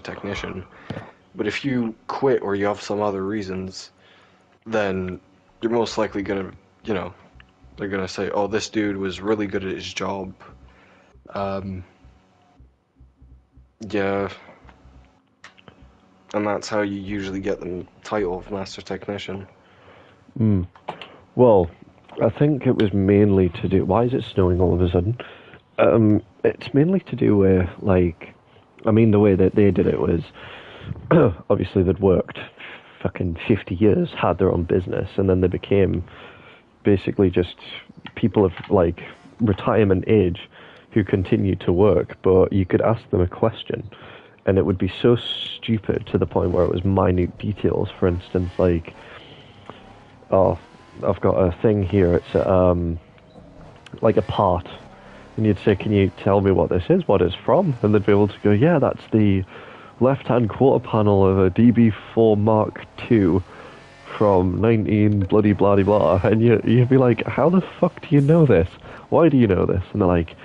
technician. But if you quit or you have some other reasons, then you're most likely gonna, you know, they're gonna say, "Oh, this dude was really good at his job." Um, yeah, and that's how you usually get the title of master technician. Mm. Well, I think it was mainly to do. Why is it snowing all of a sudden? It's mainly to do with like, I mean, the way that they did it was obviously they'd worked fucking 50 years, had their own business, and then they became basically just people of like retirement age who continued to work, but you could ask them a question and it would be so stupid to the point where it was minute details. For instance, like, oh, I've got a thing here, it's like a part. And you'd say, can you tell me what this is, what it's from? And they'd be able to go, yeah, that's the left-hand quarter panel of a DB4 Mark II from 19 bloody bloody blah. And you'd be like, how the fuck do you know this? Why do you know this? And they're like,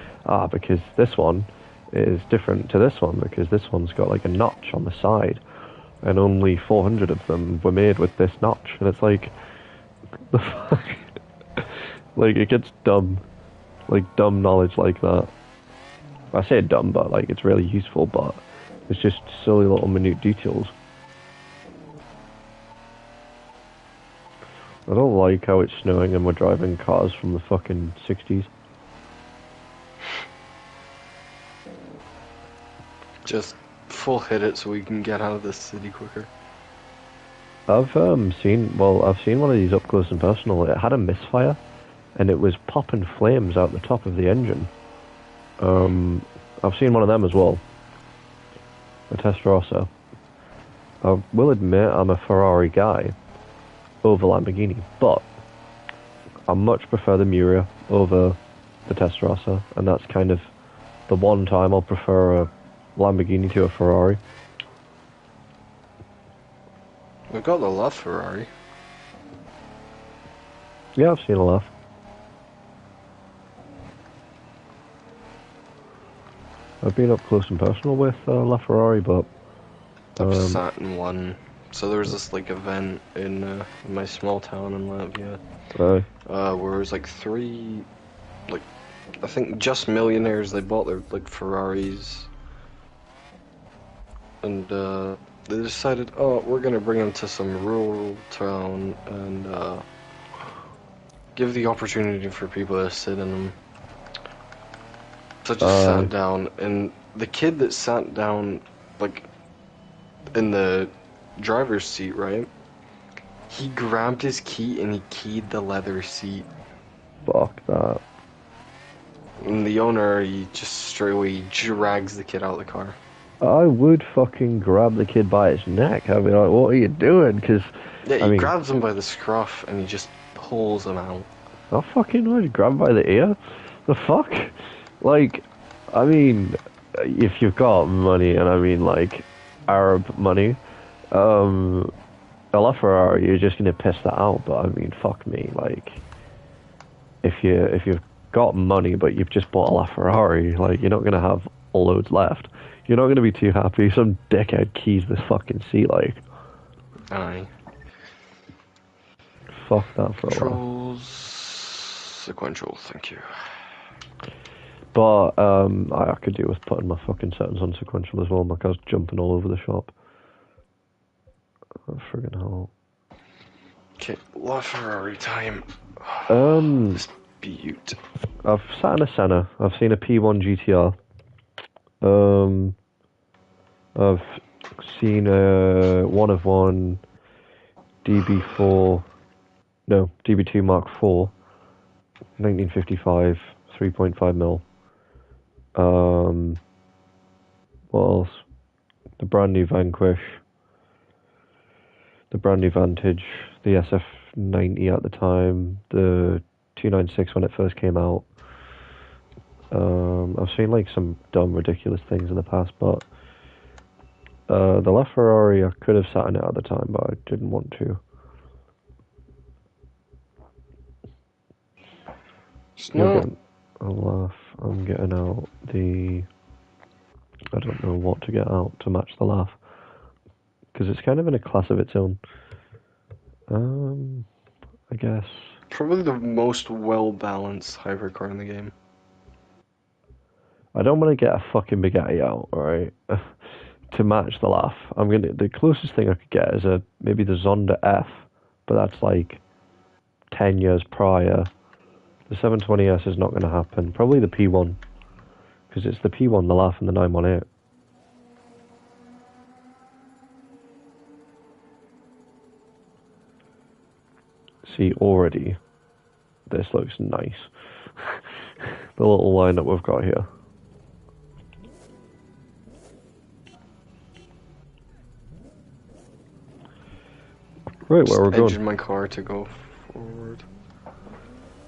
because this one is different to this one, because this one's got like a notch on the side. And only 400 of them were made with this notch. And it's like, the fuck? Like, it gets dumb. Like, dumb knowledge like that. I say dumb, but like, it's really useful, but it's just silly little minute details. I don't like how it's snowing and we're driving cars from the fucking 60s. Just full hit it so we can get out of this city quicker. I've seen one of these up close and personal. It had a misfire, and it was popping flames out the top of the engine. I've seen one of them as well. A Testarossa. I will admit I'm a Ferrari guy over Lamborghini, but I much prefer the Miura over the Testarossa, and that's kind of the one time I'll prefer a Lamborghini to a Ferrari. We've got the LaFerrari. Yeah, I've seen a lot. I've been up close and personal with LaFerrari, but I've sat in one. So there was this like event in my small town in Latvia, where it was like three, like I think just millionaires. They bought their like Ferraris, and they decided, oh, we're gonna bring them to some rural town and give the opportunity for people to sit in them. So I just sat down, and the kid that sat down, like in the driver's seat, right? He grabbed his key and he keyed the leather seat. fuck that. And the owner, he just straight away drags the kid out of the car. I would fucking grab the kid by his neck. I'd be like, what are you doing? Because, Yeah, I he mean, grabs him by the scruff and he just pulls him out. I fucking would grab him by the ear. The fuck? Like, I mean, if you've got money, and I mean, like, Arab money, a LaFerrari, you're just gonna piss that out. But I mean, fuck me. Like, if you've got money, but you've just bought a LaFerrari, like, you're not gonna have loads left. You're not gonna be too happy. Some dickhead keys the fucking seat, like. Aye. Fuck that for a laugh. Controls. Sequential, thank you. But I could do with putting my fucking settings on sequential as well. My car's jumping all over the shop. Oh, friggin' hell. Okay, LaFerrari time. Um, Dispute. I've sat in a Senna. I've seen a P1 GTR. I've seen a 1 of 1 DB4. No, DB2 Mark IV. 1955, 3.5 mil. What else? The brand new Vanquish. The brand new Vantage. The SF90 at the time. The 296 when it first came out. I've seen like some dumb, ridiculous things in the past, but the LaFerrari, I could have sat in it at the time, but I didn't want to. No. I'm getting out the I don't know what to get out to match the laugh. Because it's kind of in a class of its own. I guess. Probably the most well-balanced hypercar in the game. I don't want to get a fucking Bugatti out, alright? To match the laugh. The closest thing I could get is maybe the Zonda F, but that's like 10 years prior. The 720S is not going to happen. Probably the P1, because it's the P1, the laugh, and the 918. See, already, this looks nice. The little line that we've got here. Right, where we're going. Edging my car to go forward.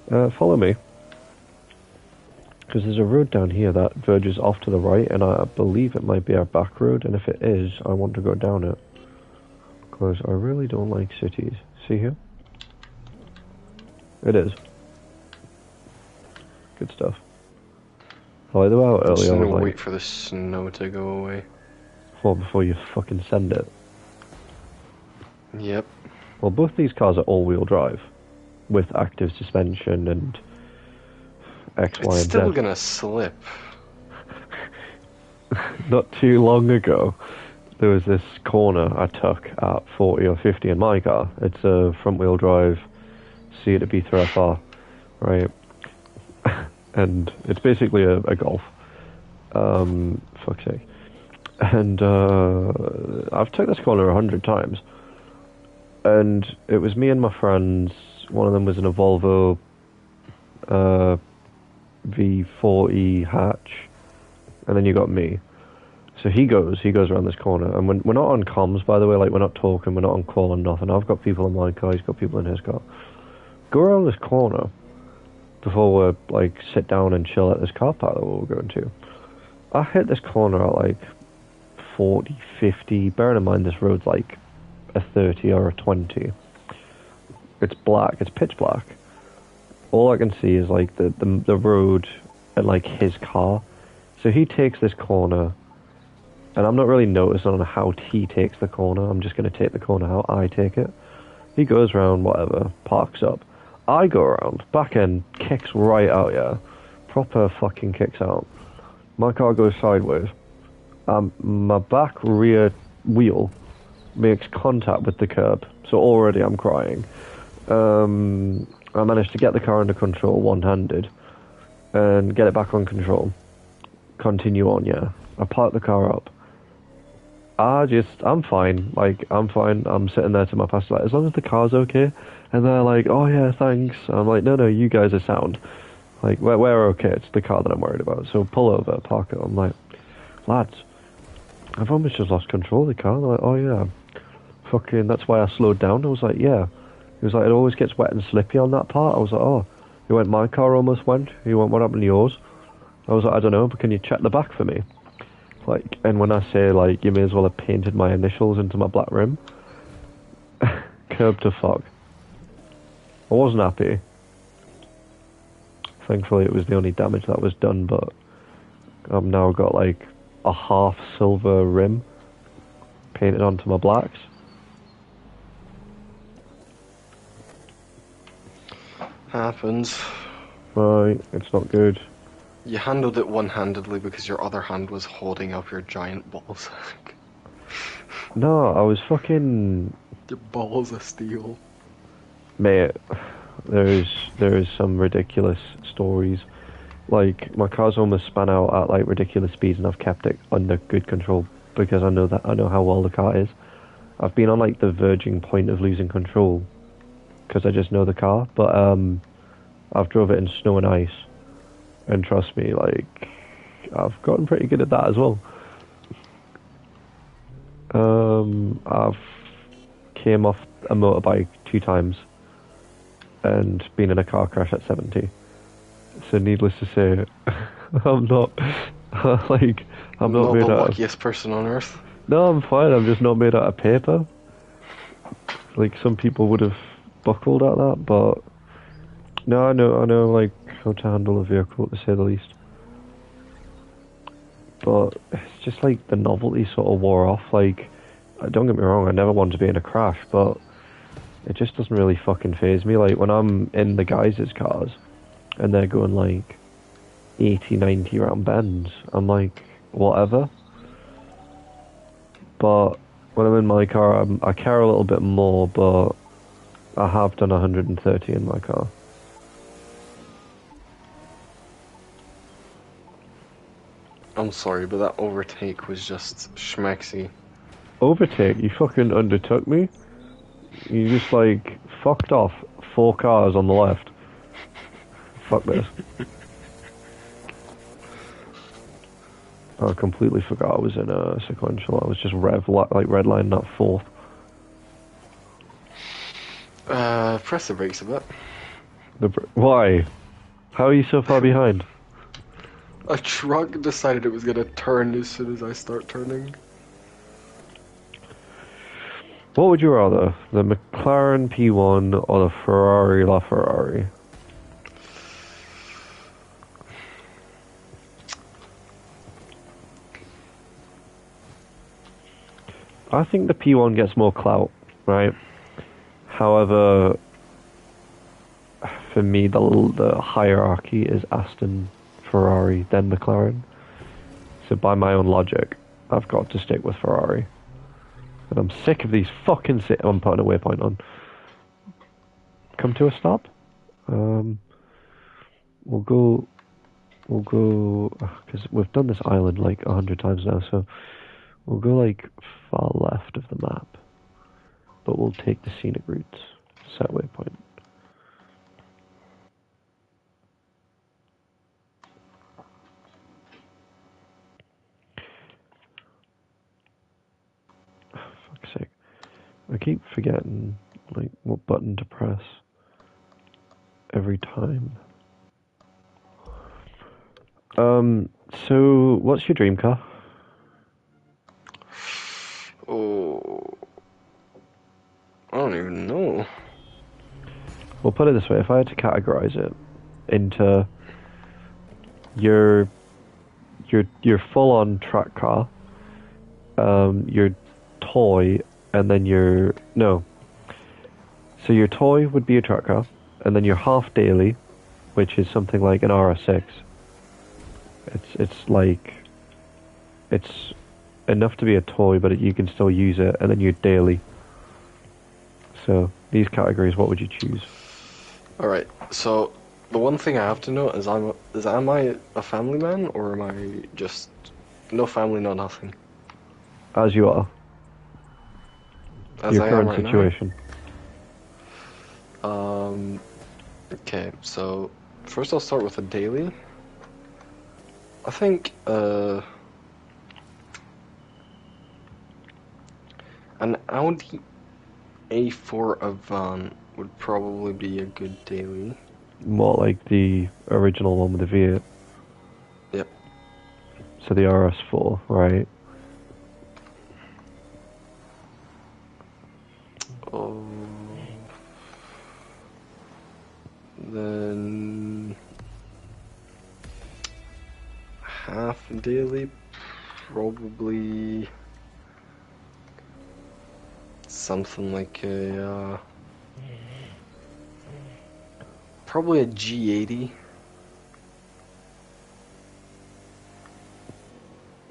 Follow me. Because there's a road down here that verges off to the right, and I believe it might be our back road, and if it is, I want to go down it. Because I really don't like cities. See here? It is. Good stuff. I like the way out I'm just earlier. gonna Like, wait for the snow to go away. well, before you fucking send it. Yep. Well, both these cars are all-wheel drive, with active suspension and X, Y, It's and still Z. gonna slip. Not too long ago, there was this corner I took at 40 or 50 in my car. It's a front-wheel drive C to B3FR, right? And it's basically a Golf. Fuck's sake. And I've took this corner 100 times. And it was me and my friends. One of them was in a Volvo V40 hatch. And then you got me. So he goes around this corner. And we're not on comms, by the way. Like, we're not talking, we're not on call or nothing. I've got people in my car, he's got people in his car. Go around this corner before we like sit down and chill at this car park that we're going to. I hit this corner at like 40, 50. Bearing in mind this road's like a 30 or a 20. It's black, it's pitch black. All I can see is like the road and like his car. So he takes this corner, and I'm not really noticing on how he takes the corner. I'm just going to take the corner how I take it. He goes around, whatever, parks up. I go around, back end, kicks right out, yeah. Proper fucking kicks out. My car goes sideways. My back rear wheel makes contact with the curb, so already I'm crying. I managed to get the car under control one-handed and get it back on control. Continue on, yeah. I park the car up. I'm fine. Like, I'm fine. I'm sitting there to my passenger, like, as long as the car's okay. And they're like, oh yeah, thanks. I'm like, no, you guys are sound. Like, we're okay. It's the car that I'm worried about. So pull over, park it. I'm like, lads, I've almost just lost control of the car. They're like, oh yeah. Fucking, that's why I slowed down. I was like, yeah. He was like, it always gets wet and slippy on that part. I was like, oh. He went, my car almost went. He went, what happened to yours? I was like, I don't know, but can you check the back for me? Like, and when I say, like, you may as well have painted my initials into my black rim. Curb to fuck. I wasn't happy. Thankfully, it was the only damage that was done, but I've now got, like, a half silver rim painted onto my blacks. Happens. Right, it's not good. You handled it one-handedly because your other hand was holding up your giant ballsack. No, I was fucking... Your balls of steel. Mate, there is some ridiculous stories. Like, my car's almost spun out at like ridiculous speeds, and I've kept it under good control because I know how well the car is. I've been on like the verging point of losing control because I just know the car, but I've drove it in snow and ice, and trust me, like, I've gotten pretty good at that as well. I've came off a motorbike 2 times and been in a car crash at 70. So needless to say, I'm not like I'm not made the out luckiest person on earth. No, I'm fine. I'm just not made out of paper. Like some people would have buckled at that, but no, I know like how to handle a vehicle, to say the least. but it's just like the novelty sort of wore off. Like, don't get me wrong, I never want to be in a crash, but it just doesn't really fucking faze me. Like, when I'm in the guys' cars and they're going like 80, 90 round bends, I'm like, whatever. But when I'm in my car, I care a little bit more, but I have done 130 in my car. I'm sorry, but that overtake was just schmexy. Overtake? You fucking undertook me? You just like fucked off 4 cars on the left. Fuck this. I completely forgot I was in a sequential. I was just redlining that fourth. Press the brakes a bit. Why? How are you so far behind? A truck decided it was gonna turn as soon as I start turning. What would you rather? The McLaren P1 or the Ferrari LaFerrari? I think the P1 gets more clout, right? However, for me, the hierarchy is Aston, Ferrari, then McLaren. So by my own logic, I've got to stick with Ferrari. And I'm sick of these fucking... I'm putting a waypoint on. Come to a stop. We'll go... Because we've done this island like 100 times now, so... We'll go like far left of the map. But we'll take the scenic routes. Set waypoint. Fuck's sake. I keep forgetting like what button to press every time. So what's your dream car? Oh, I don't even know. We'll put it this way, if I had to categorize it into your full-on track car, your toy, and then so your toy would be a track car, and then your half daily, which is something like an RS6. It's enough to be a toy, but you can still use it, and then your daily. So these categories, what would you choose? All right. So the one thing I have to know is am I a family man, or am I just no family, no nothing? As you are. As your I current am right situation. Now? Okay. So first, I'll start with a daily. I think an Audi A4 Avant would probably be a good daily. What, like the original one with the V8? Yep. So the RS4, right? Oh. Then half daily, probably something like probably a G80.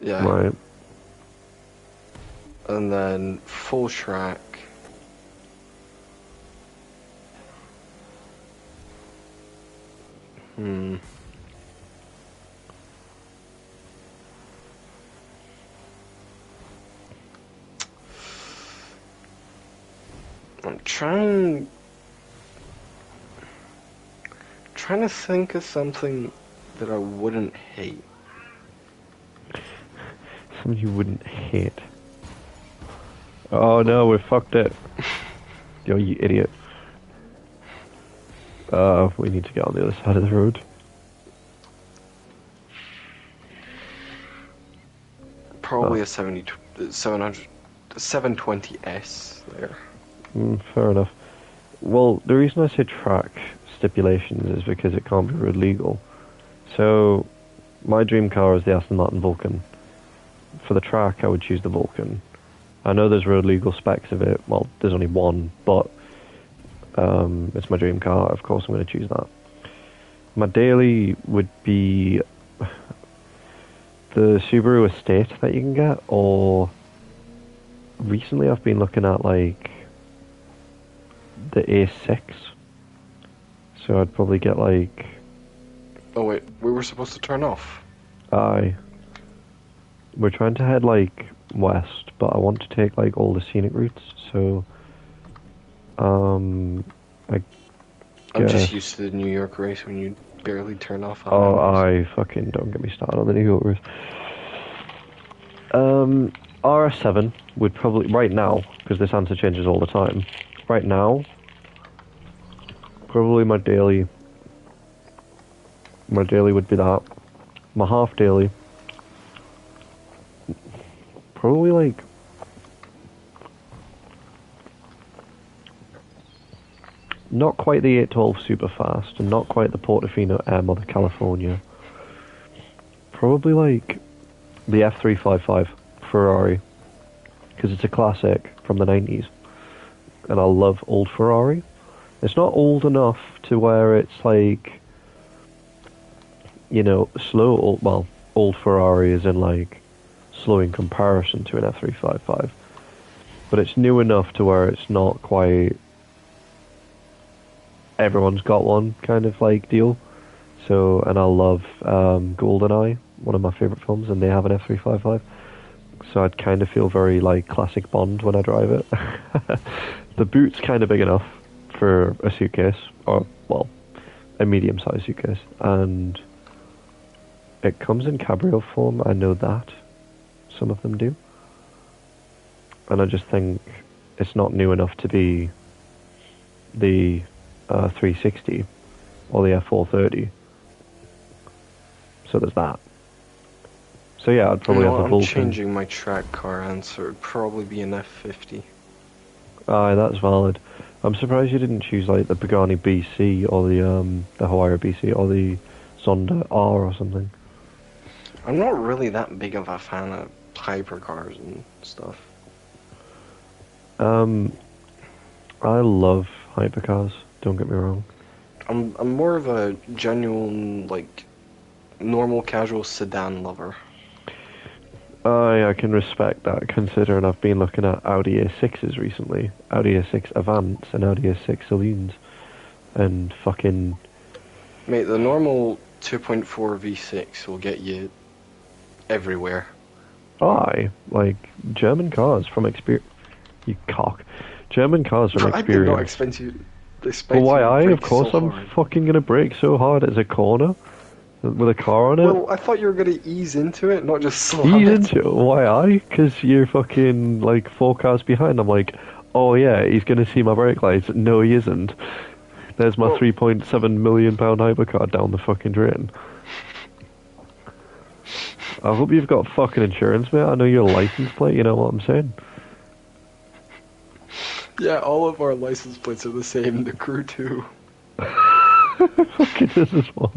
Yeah. Right. And then full track. I'm trying to think of something that I wouldn't hate. Something you wouldn't hate. Oh no, we fucked it. Yo, you idiot. We need to get on the other side of the road. Probably a 720S there. Fair enough. Well, the reason I say track stipulations is because it can't be road legal. So, my dream car is the Aston Martin Vulcan. for the track, I would choose the Vulcan. I know there's road legal specs of it. Well, there's only one, but it's my dream car. Of course, I'm going to choose that. My daily would be the Subaru Estate that you can get, or recently I've been looking at like the A6. So I'd probably get like. Oh wait, we were supposed to turn off. We're trying to head like west, but I want to take like all the scenic routes. So, I'm just used to the New York race when you barely turn off. Oh, I fucking don't get me started on the New York race. RS7 would probably right now, because this answer changes all the time. Right now, probably my daily. My daily would be that. My half daily. Probably like. Not quite the 812 super fast, and not quite the Portofino M or the California. Probably like the F355 Ferrari, because it's a classic from the 90s, and I love old Ferrari. It's not old enough to where it's like, slow. Old Ferrari is in like slow in comparison to an F355, but it's new enough to where it's not quite. Everyone's got one kind of like deal. So, and I love GoldenEye, one of my favourite films, and they have an F355. So I'd kind of feel very like classic Bond when I drive it. The boot's kind of big enough for a suitcase, or well, a medium-sized suitcase, and it comes in cabrio form. I know that some of them do, and I just think it's not new enough to be the 360 or the F430. So there's that. So yeah, I'd probably have the Vulcan. I'm changing my track car answer. It'd probably be an F50. Aye, that's valid. I'm surprised you didn't choose like the Pagani BC or the Huayra BC or the Zonda R or something. I'm not really that big of a fan of hypercars and stuff. I love hypercars. Don't get me wrong. I'm more of a genuine like normal casual sedan lover. I can respect that, considering I've been looking at Audi A6s recently. Audi A6 Avants and Audi A6 Saloons. And fucking... Mate, the normal 2.4 V6 will get you everywhere. Aye, like, German cars from experience... You cock. German cars from experience. I did not expect you... But why of course so I'm fucking gonna brake so hard as a corner. With a car on it? Well, I thought you were going to ease into it, not just slide. Ease into it? Why Because you're fucking, like, 4 cars behind. I'm like, oh yeah, he's going to see my brake lights. No, he isn't. There's my £3.7 million hypercar down the fucking drain. I hope you've got fucking insurance, mate. I know your license plate, you know what I'm saying? Yeah, all of our license plates are the same, the crew too. Fucking this as well.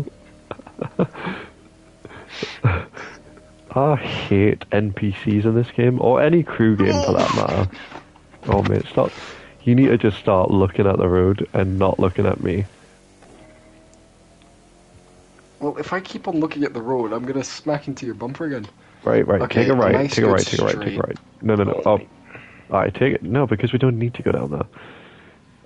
I hate NPCs in this game, or any crew game for that matter. Oh mate, stop. You need to just start looking at the road and not looking at me. Well, if I keep on looking at the road, I'm gonna smack into your bumper again. Right, okay, take a right, nice take a right. No. Oh. Alright, take it. No, because we don't need to go down there.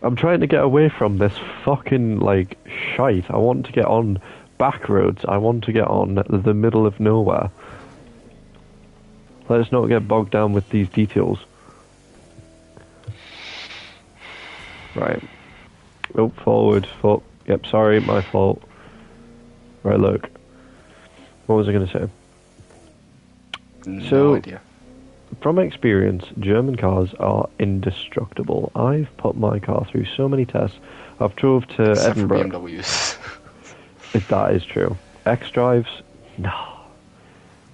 I'm trying to get away from this fucking, like, shite. I want to get on back roads. I want to get on the middle of nowhere. Let us not get bogged down with these details. Right. Oh, forward. Yep, sorry, my fault. Right, look. What was I going to say? No idea. From experience, German cars are indestructible. I've put my car through so many tests. I've drove to Except Edinburgh. For BMWs. That is true. X-Drives? No.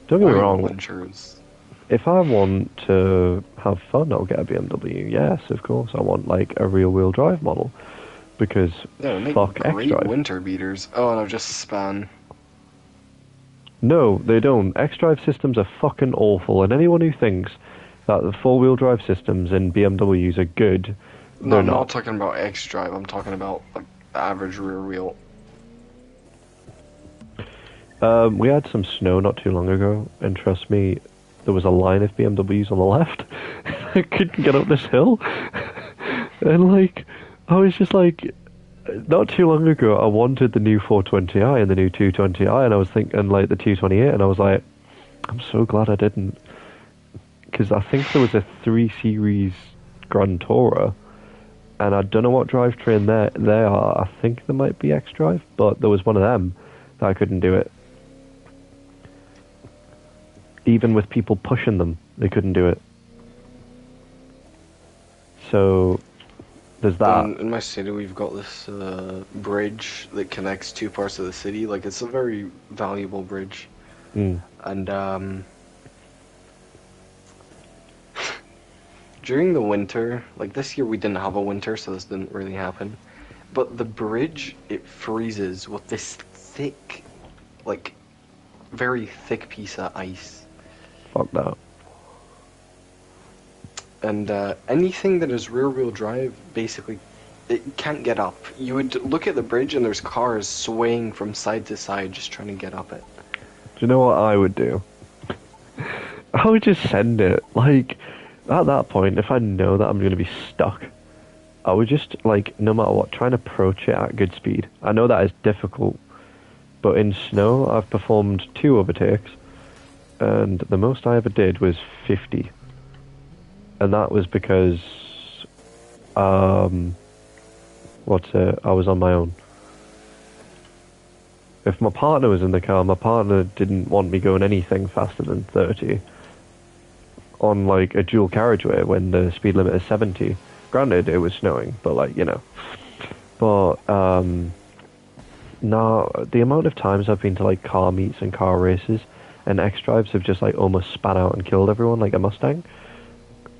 Don't get me wrong. Insurance. If I want to have fun, I'll get a BMW. Yes, of course. I want like a rear-wheel drive model. Because yeah, make fuck great X-Drive. winter beaters. Oh, and I've just spun. No, they don't. X-Drive systems are fucking awful, and anyone who thinks that the four-wheel drive systems in BMWs are good, No, they're I'm not not. talking about X-Drive. I'm talking about like the average rear wheel. We had some snow not too long ago, and trust me, there was a line of BMWs on the left. I couldn't get up this hill, and like, I was just like, not too long ago, I wanted the new 420i and the new 220i, and I was thinking like the 228, and I was like, I'm so glad I didn't, because I think there was a 3 Series Grand Tourer, and I don't know what drivetrain they are. I think there might be X-Drive, but there was one of them that I couldn't do it. Even with people pushing them, they couldn't do it. So there's that. In my city, we've got this bridge that connects two parts of the city. Like, it's a very valuable bridge. Mm. And during the winter, like this year we didn't have a winter, so this didn't really happen. But the bridge, it freezes with this thick, like, very thick piece of ice. Fuck that. And anything that is rear-wheel drive, basically, it can't get up. You would look at the bridge and there's cars swaying from side to side just trying to get up it. Do you know what I would do? I would just send it. Like, at that point, if I know that I'm going to be stuck, I would just, like, no matter what, try and approach it at good speed. I know that is difficult, but in snow, I've performed 2 overtakes, and the most I ever did was 50. And that was because, I was on my own. If my partner was in the car, my partner didn't want me going anything faster than 30 on like a dual carriageway when the speed limit is 70. Granted, it was snowing, but like, you know. But no, the amount of times I've been to like car meets and car races, and X-Drives have just like almost spat out and killed everyone like a Mustang.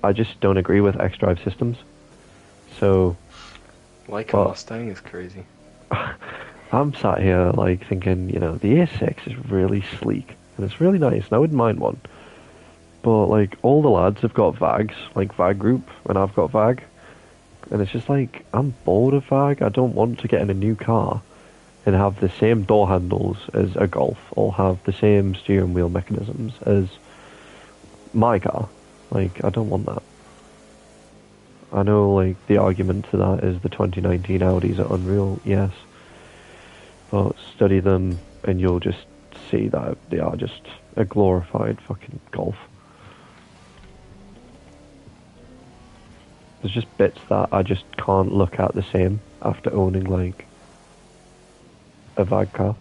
I just don't agree with X-Drive systems. So, Like a Mustang is crazy. I'm sat here like thinking, you know, the A6 is really sleek and it's really nice, and I wouldn't mind one. But like all the lads have got VAGs, like VAG Group, and I've got VAG, and it's just like I'm bored of VAG. I don't want to get in a new car and have the same door handles as a Golf, or have the same steering wheel mechanisms as my car. Like, I don't want that. I know, like, the argument to that is the 2019 Audis are unreal, yes. But study them and you'll just see that they are just a glorified fucking Golf. There's just bits that I just can't look at the same after owning, like, a VAG car.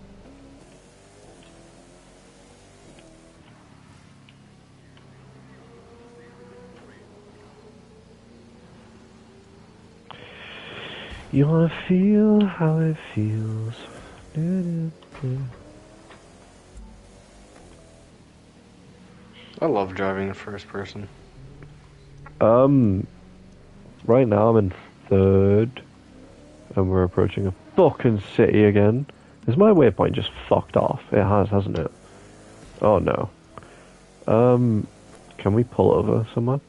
You wanna feel how it feels. I love driving in first person. Right now I'm in 3rd, and we're approaching a fucking city again. Is my waypoint just fucked off? It has, hasn't it? Oh no. Can we pull over somewhere?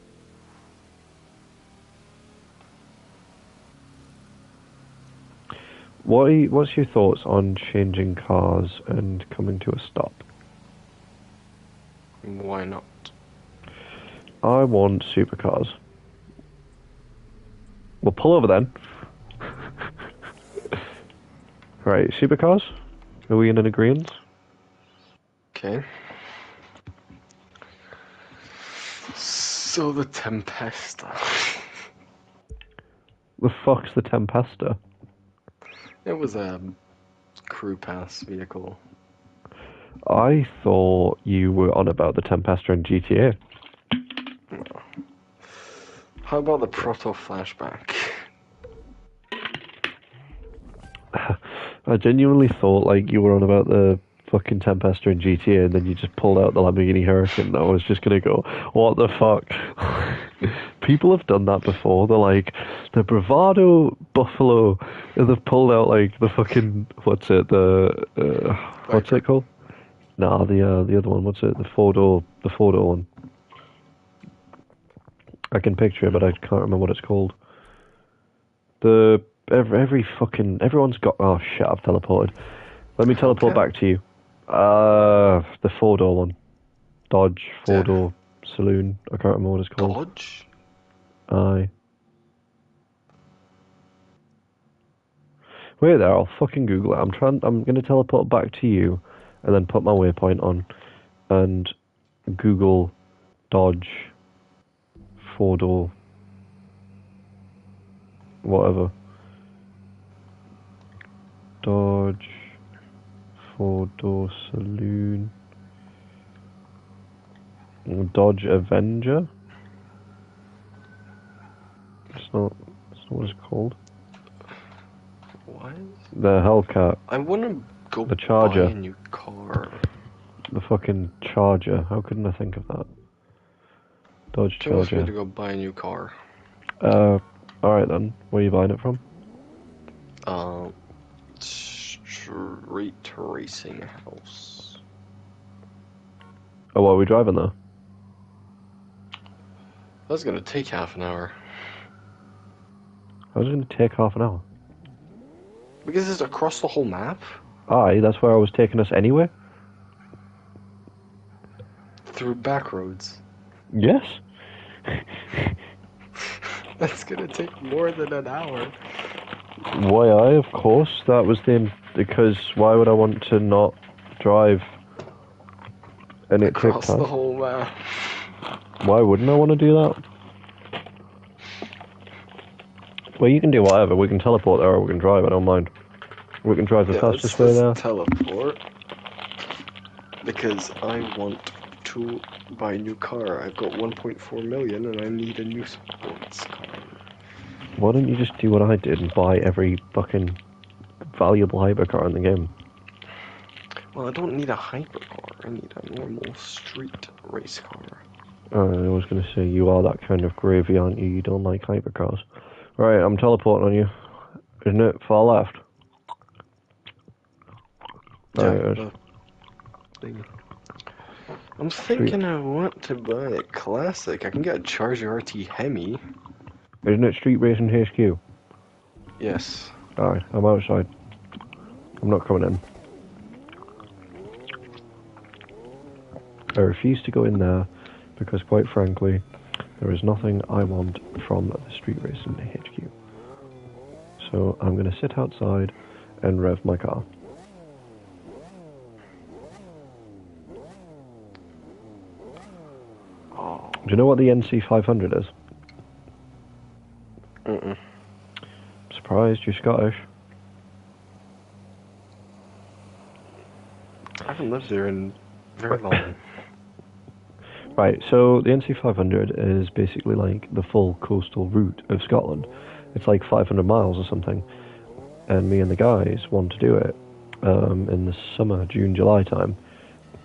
What's your thoughts on changing cars and coming to a stop? Why not? I want supercars. We'll pull over then. Right, supercars? Are we in an agreement? Okay. So the Tempesta. The fuck's the Tempesta? It was a crew pass vehicle. I thought you were on about the Tempesta in GTA. How about the Proto Flashback? I genuinely thought like you were on about the fucking Tempesta in GTA, and then you just pulled out the Lamborghini Huracan. I was just gonna go, what the fuck? People have done that before. They're like, the Bravado Buffalo, and they've pulled out like the fucking, what's it called? Nah, the other one. What's it? The four door one. I can picture it, but I can't remember what it's called. The every fucking everyone's got. Oh shit! I've teleported. Let me teleport Okay. back to you. The four door one. Dodge four door saloon. I can't remember what it's called. Dodge? Aye. Wait there. I'll fucking Google it. I'm gonna teleport back to you, and then put my waypoint on, and Google Dodge four door whatever. Dodge four door saloon. Dodge Avenger? It's not what it's called. What? The Hellcat. I want to go The Charger. buy a new car. The fucking Charger. How couldn't I think of that? Dodge She wants me to Charger. go buy a new car. Alright then. Where are you buying it from? Street Racing House. Oh, what are we driving there? That's gonna take half an hour. How's it going to take half an hour? Because it's across the whole map? Aye, that's where I was taking us anyway. Through back roads. Yes. That's gonna take more than an hour. Why, aye, of course. That was because why would I want to not drive and it take Across time? the whole map. Why wouldn't I want to do that? Well, you can do whatever. We can teleport there or we can drive. I don't mind. We can drive the fastest way there. Teleport. Because I want to buy a new car. I've got 1.4 million and I need a new sports car. Why don't you just do what I did and buy every fucking valuable hypercar in the game? Well, I don't need a hypercar. I need a normal street race car. I was going to say, you are that kind of gravy, aren't you? You don't like hypercars. Right, I'm teleporting on you. Isn't it? Far left. Right, I'm thinking I want to buy a classic. I can get a Charger RT Hemi. isn't it Street Racing HQ? Yes. Alright, I'm outside. I'm not coming in. I refuse to go in there because, quite frankly, there is nothing I want from the Street Racing HQ. So I'm going to sit outside and rev my car. Oh. Do you know what the NC500 is? Mm-mm. Surprised you're Scottish. I haven't lived there in very long. Right, so the NC500 is basically like the full coastal route of Scotland. It's like 500 miles or something. And me and the guys want to do it in the summer, June, July time.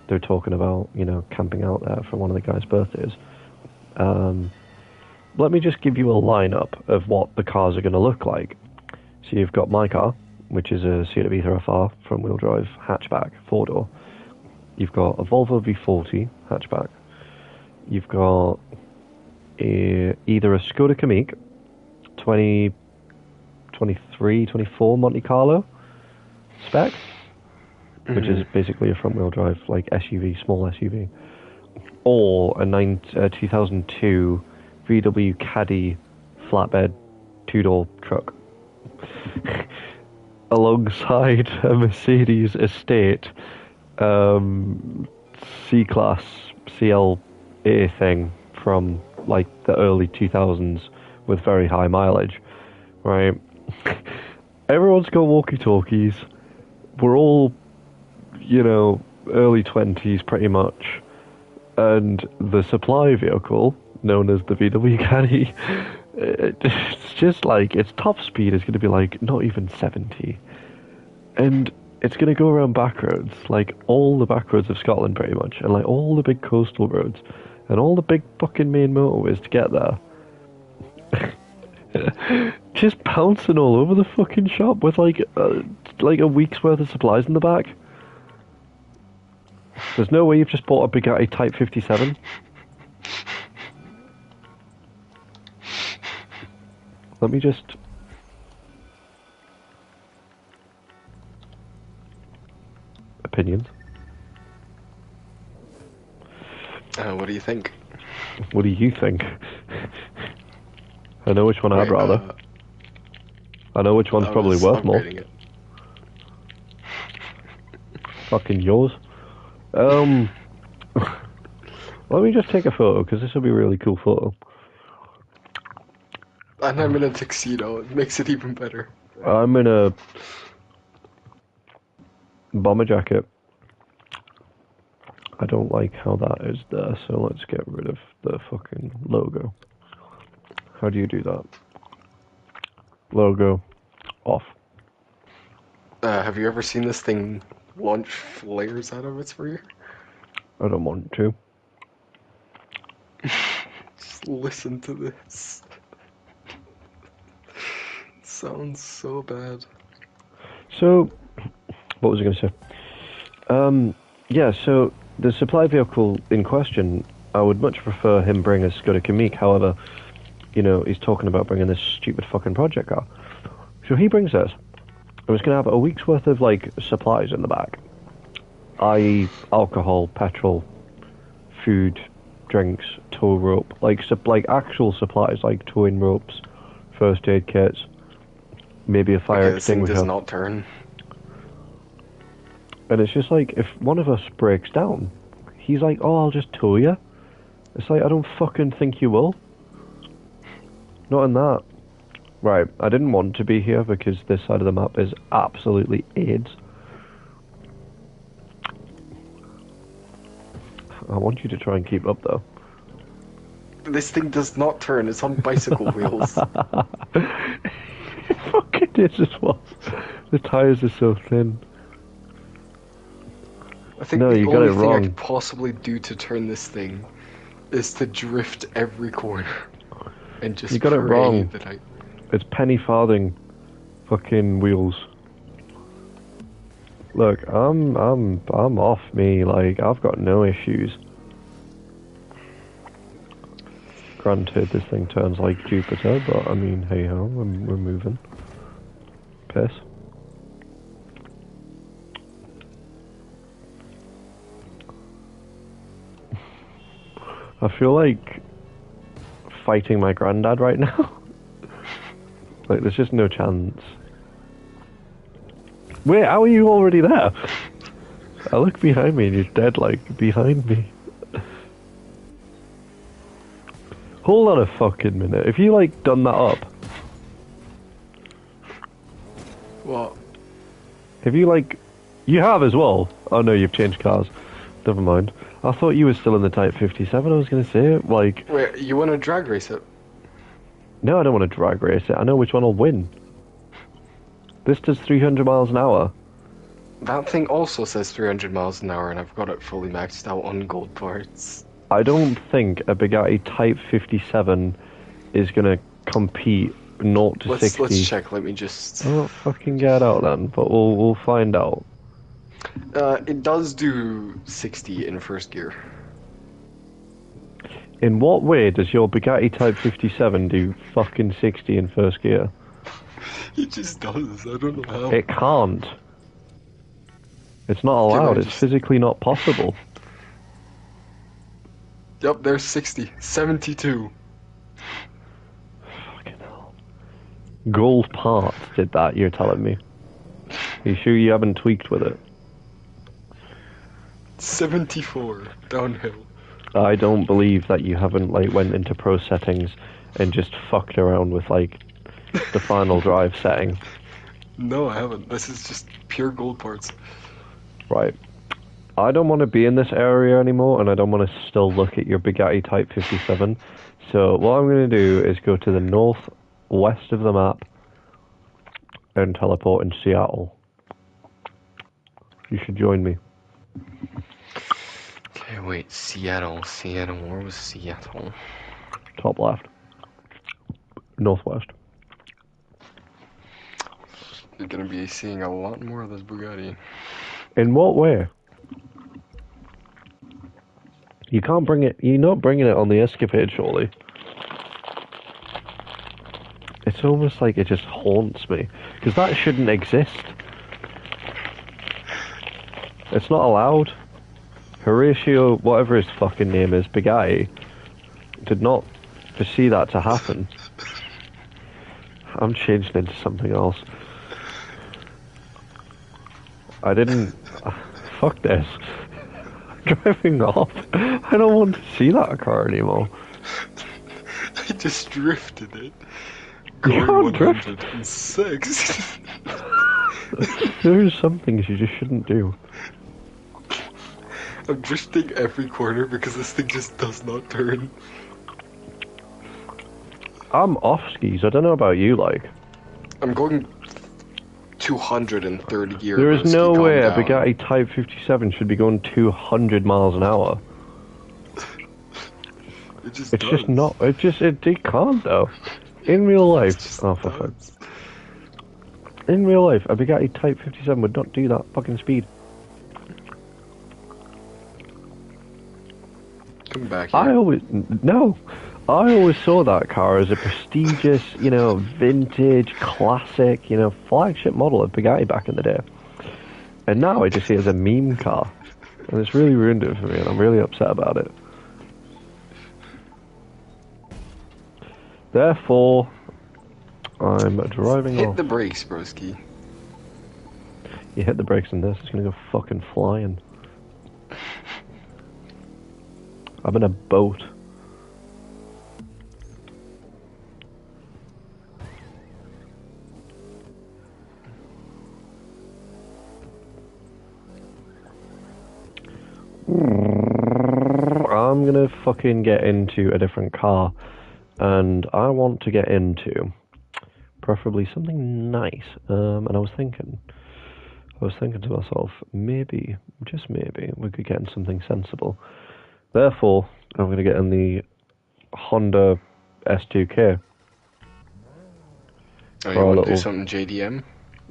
They're talking about, camping out there for one of the guys' birthdays. Let me just give you a lineup of what the cars are going to look like. So you've got my car, which is a Seat Ibiza FR front-wheel drive hatchback, four-door. You've got a Volvo V40 hatchback. You've got either a Skoda Kamiq 2023, 24 Monte Carlo spec, which is basically a front-wheel drive, like SUV, small SUV, or a 2002 VW Caddy flatbed two-door truck, alongside a Mercedes Estate C-Class CLA thing from like the early 2000s with very high mileage, right? Everyone's got walkie-talkies. We're all, early 20s pretty much. And the supply vehicle, known as the VW Caddy, it's just like, its top speed is going to be like not even 70. And it's going to go around back roads, like all the back roads of Scotland pretty much, and like all the big coastal roads, and all the big fucking main motorways to get there. Just pouncing all over the fucking shop with like a week's worth of supplies in the back. There's no way you've just bought a Bugatti Type 57. Let me just... Opinions. What do you think? What do you think? I know which one I'd rather. I know which one's probably worth more. It. Fucking yours. Let me just take a photo, because this will be a really cool photo. And I'm in a tuxedo. It makes it even better. I'm in a bomber jacket. I don't like how that is there, so let's get rid of the fucking logo. How do you do that? Logo off. Have you ever seen this thing launch flares out of its rear? I don't want to. Just listen to this. It sounds so bad. So, what was I going to say? Yeah, so the supply vehicle in question, I would much prefer him bring a Skoda Kamiq. However, you know, he's talking about bringing this stupid fucking project car. So he brings this. I was going to have a week's worth of, like, supplies in the back. I.e. alcohol, petrol, food, drinks, tow rope. Like actual supplies, like towing ropes, first aid kits, maybe a fire extinguisher. This thing does not turn. And it's just like, if one of us breaks down, he's like, oh, I'll just tow you. It's like, I don't fucking think you will. Not in that. Right, I didn't want to be here because this side of the map is absolutely AIDS. I want you to try and keep up, though. This thing does not turn, it's on bicycle wheels. It fucking is as well. The tyres are so thin. I think No, the you got only it thing wrong. I could possibly do to turn this thing is to drift every corner and just You got it pray wrong. that I... It's penny farthing fucking wheels. Look, I'm off me, like, I've got no issues. Granted, this thing turns like Jupiter, but I mean, hey ho, we're moving. Piss. I feel like fighting my granddad right now. Like, there's just no chance. Wait, how are you already there? I look behind me and you're dead, like, behind me. Hold on a fucking minute. Have you, like, done that up? What? Have you, like... You have as well? Oh no, you've changed cars. Never mind. I thought you were still in the Type 57, I was gonna say. Like... Wait, you want to drag race it? No, I don't want to drag race it. I know which one will win. This does 300 miles an hour. That thing also says 300 miles an hour and I've got it fully maxed out on gold parts. I don't think a Bugatti Type 57 is gonna compete 0 to 60. Let's check, let me just... Oh, fucking get out then, but we'll find out. It does do 60 in first gear. In what way does your Bugatti Type 57 do fucking 60 in first gear? It just does, I don't know how. It can't. It's not allowed, it's physically not possible. Yep, there's 60. 72. Fucking hell. Gold parts did that, you're telling me. Are you sure you haven't tweaked with it? 74 downhill. I don't believe that you haven't, like, went into pro settings and just fucked around with, like, the final drive setting. No, I haven't. This is just pure gold parts. Right. I don't want to be in this area anymore, and I don't want to still look at your Bugatti Type 57. So what I'm going to do is go to the northwest of the map and teleport in Seattle. You should join me. Okay, wait, Seattle, where was Seattle? Top left. Northwest. You're gonna be seeing a lot more of this Bugatti. In what way? You can't bring it. You're not bringing it on the escapade, surely. It's almost like it just haunts me because that shouldn't exist. It's not allowed. Horatio, whatever his fucking name is, Bigatti, did not foresee that to happen. I'm changing into something else. I didn't... Fuck this. Driving off. I don't want to see that car anymore. I just drifted it. You Going can't drift. 106. There's some things you just shouldn't do. I'm drifting every corner because this thing just does not turn. I'm off skis. I don't know about you, like. I'm going 230 gear. There is Broski, no calm way a down. Bugatti Type 57 should be going 200 miles an hour. It just It's does. just not. It can't though. In real It life, just oh for fuck. does. In real life, a Bugatti Type 57 would not do that fucking speed. Come back here. I always saw that car as a prestigious, vintage, classic, flagship model of Bugatti back in the day. And now I just see it as a meme car. And it's really ruined it for me, and I'm really upset about it. Therefore, I'm driving Hit off. the brakes, broski. You hit the brakes on this, it's gonna go fucking flying. I'm in a boat. I'm gonna fucking get into a different car, and I want to get into preferably something nice. And I was thinking to myself, maybe, just maybe, we could get in something sensible. Therefore, I'm gonna get in the Honda S2K. Oh, For you our want to do little- something JDM?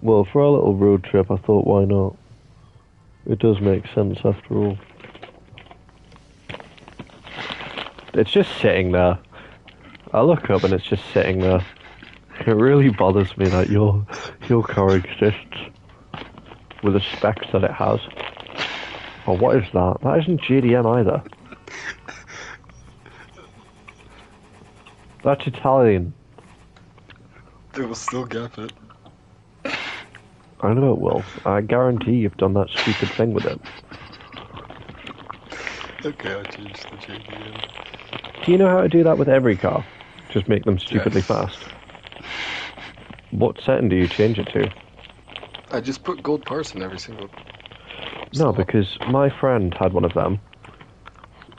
Well, for our little road trip, I thought, why not? It does make sense after all. It's just sitting there. I look up and it's just sitting there. It really bothers me that your car exists with the specs that it has. Oh, what is that? That isn't JDM either. That's Italian. They will still gap it. I know it will. I guarantee you've done that stupid thing with it. Okay, I'll change the JDM. Do you know how to do that with every car? Just make them stupidly Yes. fast. What setting do you change it to? I just put gold parts in every single. No, slot. because my friend had one of them,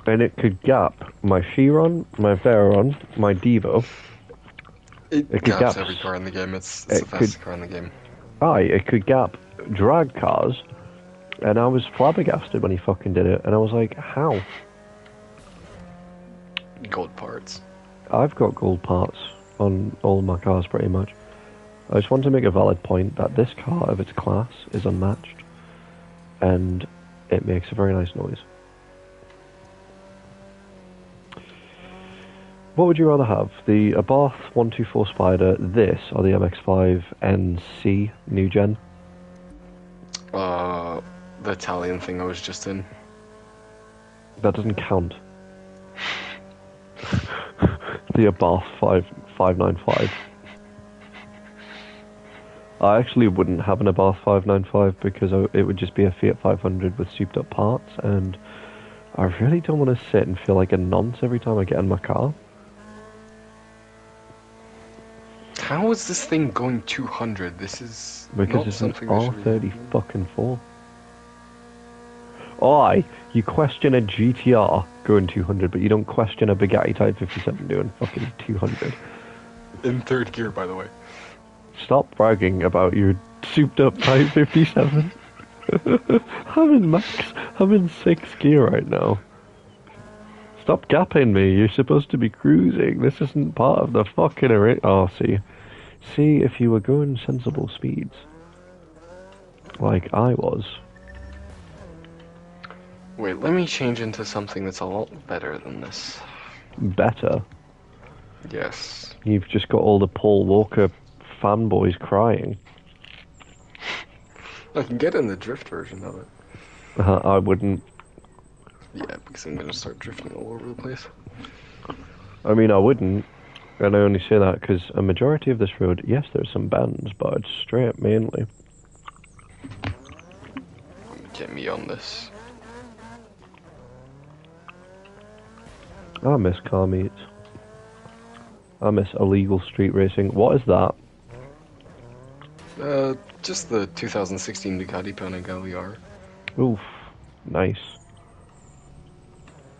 and it could gap my Chiron, my Veyron, my Devo. it could gaps gaps. every car in the game. It's It the could- fastest car in the game. It could gap drag cars, and I was flabbergasted when he fucking did it, and I was like, how? Gold parts. I've got gold parts on all my cars pretty much. I just want to make a valid point that this car of its class is unmatched, and it makes a very nice noise. What would you rather have? The Abarth 124 Spider, this, or the MX-5 NC new gen? The Italian thing I was just in. That doesn't count. The Abarth 595. I actually wouldn't have an Abarth 595 because it would just be a Fiat 500 with souped up parts, and I really don't want to sit and feel like a nonce every time I get in my car. How is this thing going 200? This is Because not it's an something we should be R30 fucking 4. Aye, you question a GTR going 200, but you don't question a Bugatti Type 57 doing fucking 200. in third gear, by the way. Stop bragging about your souped up Type 57. I'm in 6th gear right now. Stop gapping me, you're supposed to be cruising. This isn't part of the fucking array. Oh, see, if you were going sensible speeds, like I was. Wait, let me change into something that's a lot better than this. Better. Yes. You've just got all the Paul Walker fanboys crying. I can get in the drift version of it. I wouldn't. Yeah, because I'm gonna start drifting all over the place. I mean, I wouldn't. And I only say that because a majority of this road, yes, there's some bends, but it's straight mainly. Get me on this. I miss car meets. I miss illegal street racing. What is that? Just the 2016 Ducati Panigale R. Oof, nice.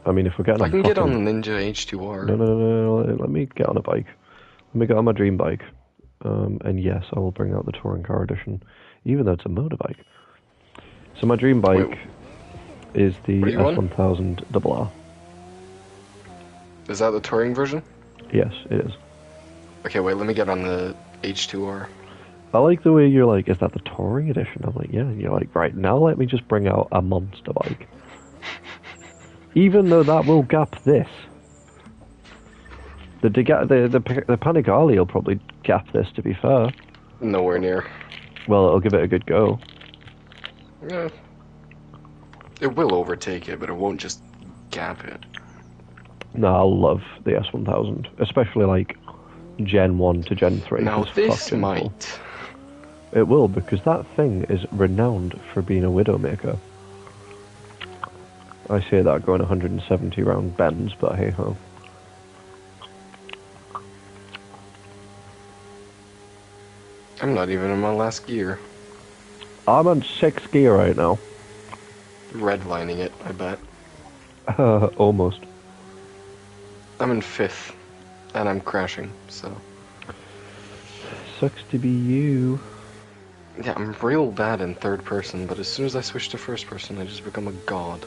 I mean, if we're getting I on can get on fucking... the Ninja H2R. No, let me get on a bike. Let me get on my dream bike. And yes, I will bring out the touring car edition, even though it's a motorbike. So my dream bike Wait, is the what are you on? S1000RR. Is that the touring version? Yes, it is. Okay, wait, let me get on the H2R. I like the way you're like, is that the touring edition? I'm like, yeah. And you're like, right, now let me just bring out a monster bike. Even though that will gap this. The Panigale will probably gap this, to be fair. Nowhere near. Well, it'll give it a good go. Yeah. It will overtake it, but it won't just gap it. No, I love the S1000, especially like Gen 1 to Gen 3. Now It's this fucking might. cool. It will, because that thing is renowned for being a Widowmaker. I say that going 170 round bends, but hey ho. I'm not even in my last gear. I'm on 6th gear right now. Redlining it, I bet. Almost. I'm in 5th, and I'm crashing, so... Sucks to be you. Yeah, I'm real bad in third person, but as soon as I switch to first person, I just become a god.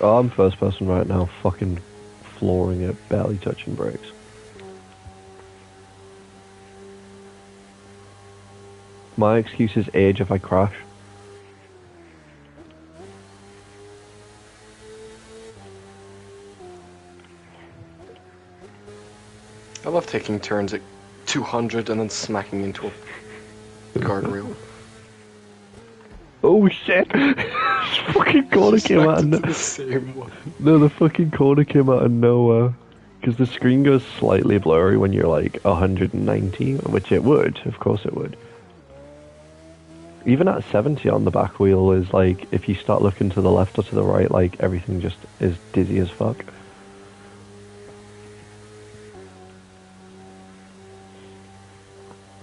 Oh, I'm first person right now, fucking flooring it, barely touching brakes. My excuse is age if I crash. I love taking turns at 200 and then smacking into a guardrail. Oh shit! Fucking corner came out of the same one. No, the fucking corner came out of nowhere. Because the screen goes slightly blurry when you're like 190, which it would, of course it would. Even at 70 on the back wheel is like, if you start looking to the left or to the right, like everything just is dizzy as fuck.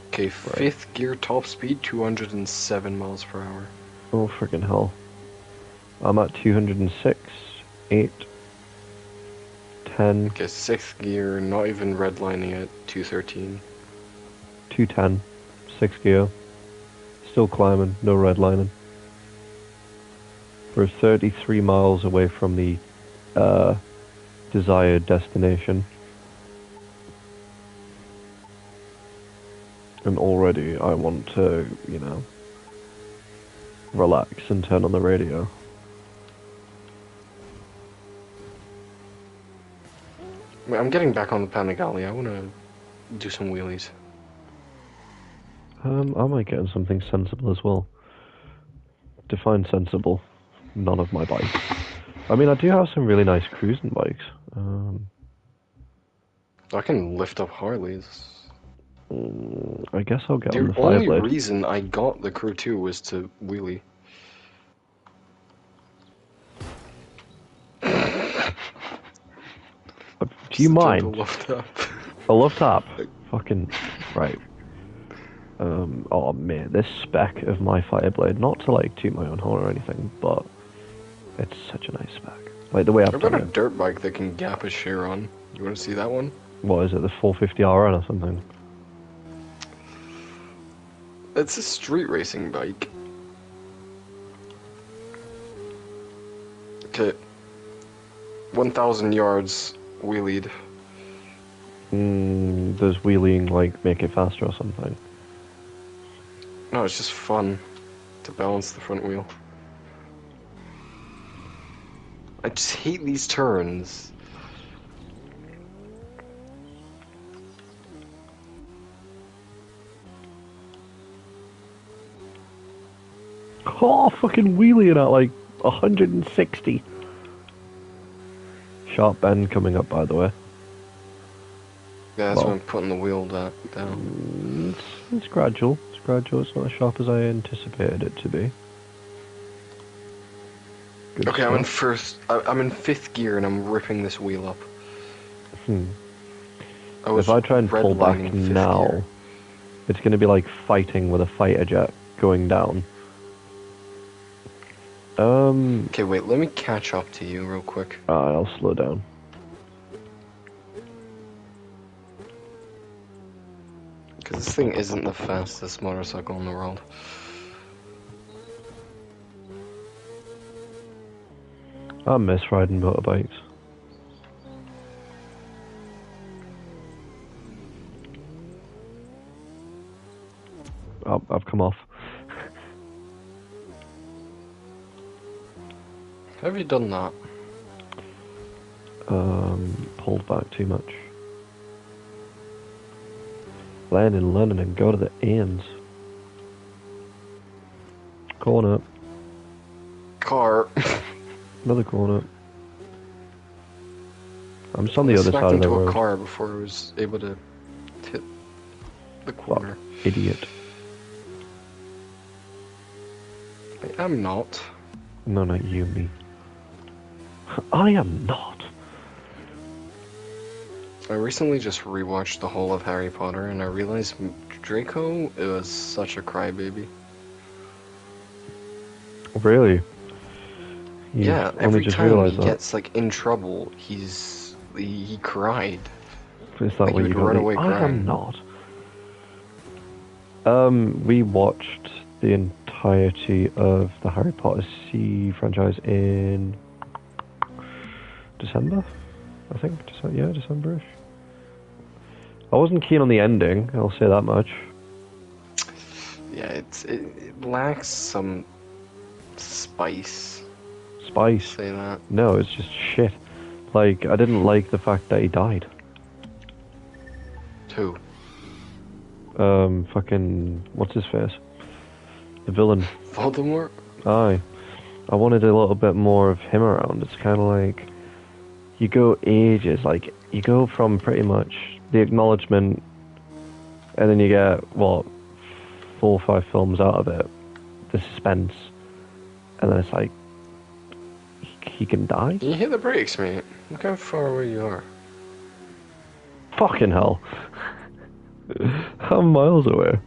Okay, 5th gear top speed, 207 miles per hour. Oh, friggin' hell. I'm at 206, 8, 10, Okay, 6th gear, not even redlining at 213. 210, 6 gear. Still climbing, no redlining. We're 33 miles away from the desired destination. And already I want to, you know, relax and turn on the radio. Wait, I'm getting back on the Panigale. I want to do some wheelies. I might get in something sensible as well. Define sensible. None of my bikes. I mean, I do have some really nice cruising bikes. I can lift up Harleys. I guess I'll get on the The only Fireblade. reason I got the Crew 2 was to wheelie. Do you mind? I love tap. Fucking right. Oh man, this spec of my Fireblade, not to like toot my own horn or anything, but it's such a nice spec. Like the way I've I've got done a it. dirt bike that can gap a Chiron. You want to see that one? What is it, the 450 RN or something? It's a street racing bike. Okay. 1,000 yards wheelied. Does wheeling like make it faster or something? No, it's just fun to balance the front wheel. I just hate these turns. Oh, fucking wheeling at like 160. Sharp bend coming up, by the way. Yeah, that's Well, why I'm putting the wheel down. it's gradual. It's gradual. It's not as sharp as I anticipated it to be. Good Okay, I'm in stuff. first. I'm in fifth gear and I'm ripping this wheel up. Hmm. I was If I try and pull back redlining fifth now, gear. it's going to be like fighting with a fighter jet going down. Okay, wait. Let me catch up to you real quick. I'll slow down. Because this thing isn't the fastest motorcycle in the world. I miss riding motorbikes. Oh, I've come off. Have you done that? Pulled back too much. Learning and go to the ends. Corner. Car. Another corner. I'm just on the I other smacked side of the into a road. car before I was able to hit the corner. Idiot. I am not. No, not you, me. I am not. I recently just rewatched the whole of Harry Potter and I realized Draco was such a crybaby. Really? You Yeah, only every just time realised he that. gets like in trouble, he cried. Is that Like, what he you would run got? away I am crying. not. We watched the entirety of the Harry Potter franchise in December, I think. Yeah, December-ish. I wasn't keen on the ending, I'll say that much. Yeah, it lacks some spice. Spice. Say that. No, it's just shit. Like, I didn't like the fact that he died. Who? Fucking, what's his face? The villain. Voldemort? Aye. I wanted a little bit more of him around. It's kind of like, you go ages, like, you go from pretty much the acknowledgement, and then you get, what, 4 or 5 films out of it, the suspense, and then it's like, he can die? You hit the brakes, mate. Look how far away you are. Fucking hell. I'm miles away.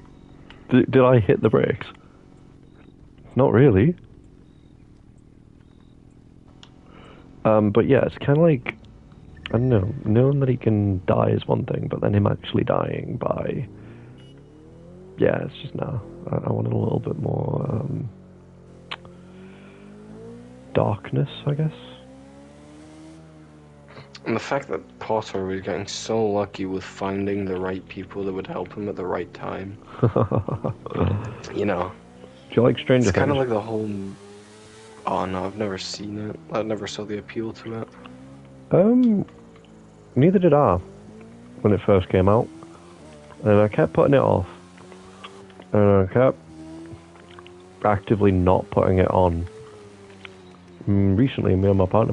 Did I hit the brakes? Not really. But yeah, it's kind of like, I don't know, knowing that he can die is one thing, but then him actually dying by, yeah, it's just no. I wanted a little bit more darkness, I guess. And the fact that Potter was getting so lucky with finding the right people that would help him at the right time. You know, Do you like Stranger it's kind of Things? like the whole... Oh no, I've never seen it. I never saw the appeal to it. Neither did I when it first came out, and I kept putting it off, and I kept actively not putting it on. Recently, me and my partner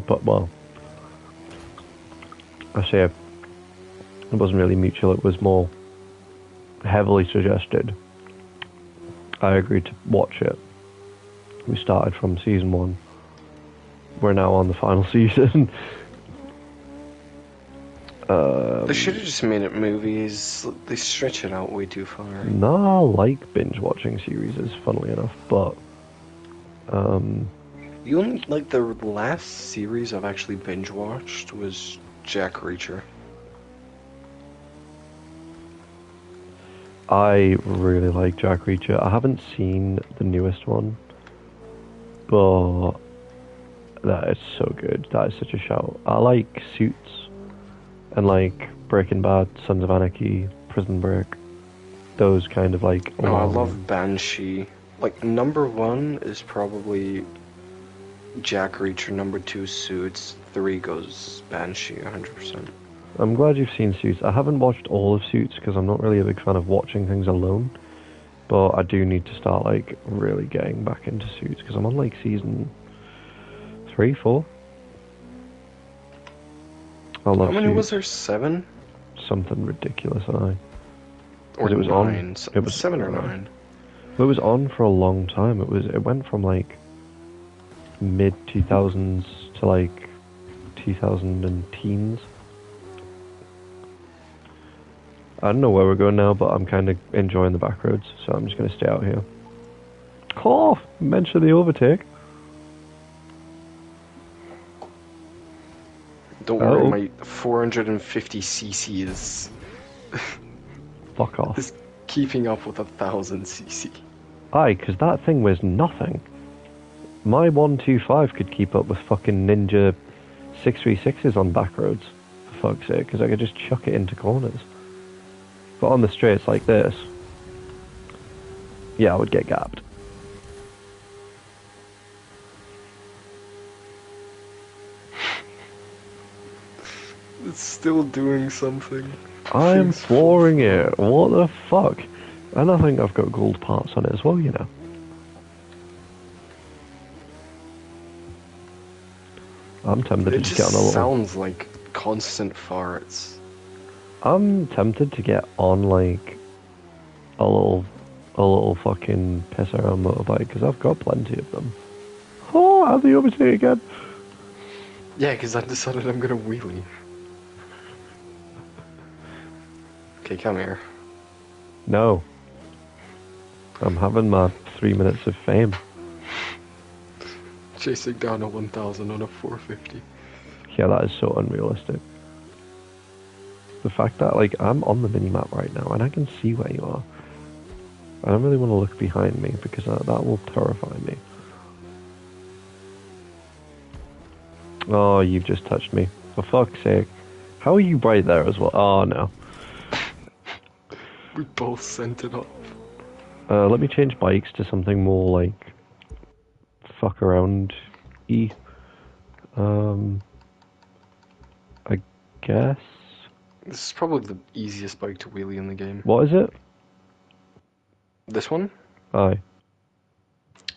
I say it wasn't really mutual, it was more heavily suggested. I agreed to watch it. We started from season 1. We're now on the final season. They should have just made it movies. They stretch it out way too far. No, I like binge watching series, funnily enough, but The only, like, the last series I've actually binge watched was Jack Reacher. I really like Jack Reacher. I haven't seen the newest one, but that is so good. That is such a shout. I like Suits and like Breaking Bad, Sons of Anarchy, Prison Break. Those kind of like. Oh, I love Banshee. Like, number one is probably Jack Reacher, number 2 Suits, 3 goes Banshee, 100%. I'm glad you've seen Suits. I haven't watched all of Suits because I'm not really a big fan of watching things alone. But I do need to start like really getting back into Suits because I'm on like season 3, 4. I love How many Suits. was there? 7? Something ridiculous, Or it was 9? on. It was 7 or 9? It was on for a long time. It went from like mid 2000s to like 2000 and teens. I don't know where we're going now, but I'm kind of enjoying the back roads, so I'm just going to stay out here. Oh, mention the overtake. Don't worry, my 450cc is Fuck off. is keeping up with 1000cc. Aye, because that thing was nothing. My 125 could keep up with fucking Ninja 636s on back roads, for fuck's sake, because I could just chuck it into corners. But on the straights like this, yeah, I would get gapped. It's still doing something. I'm Things flooring it. What the fuck? And I think I've got gold parts on it as well, you know. I'm tempted It to just get on a just little... sounds like constant farts. I'm tempted to get on like a little fucking piss around motorbike because I've got plenty of them. Oh, I have the overtake again. Yeah, because I decided I'm gonna wheelie. Okay, come here. No. I'm having my 3 minutes of fame. Chasing down a 1000 on a 450. Yeah, that is so unrealistic. The fact that, like, I'm on the minimap right now and I can see where you are. I don't really want to look behind me because that will terrify me. Oh, you've just touched me. For fuck's sake. How are you right there as well? Oh, no. We both sent it off. Let me change bikes to something more, like, fuck around-y. I guess... This is probably the easiest bike to wheelie in the game. What is it? This one? Aye.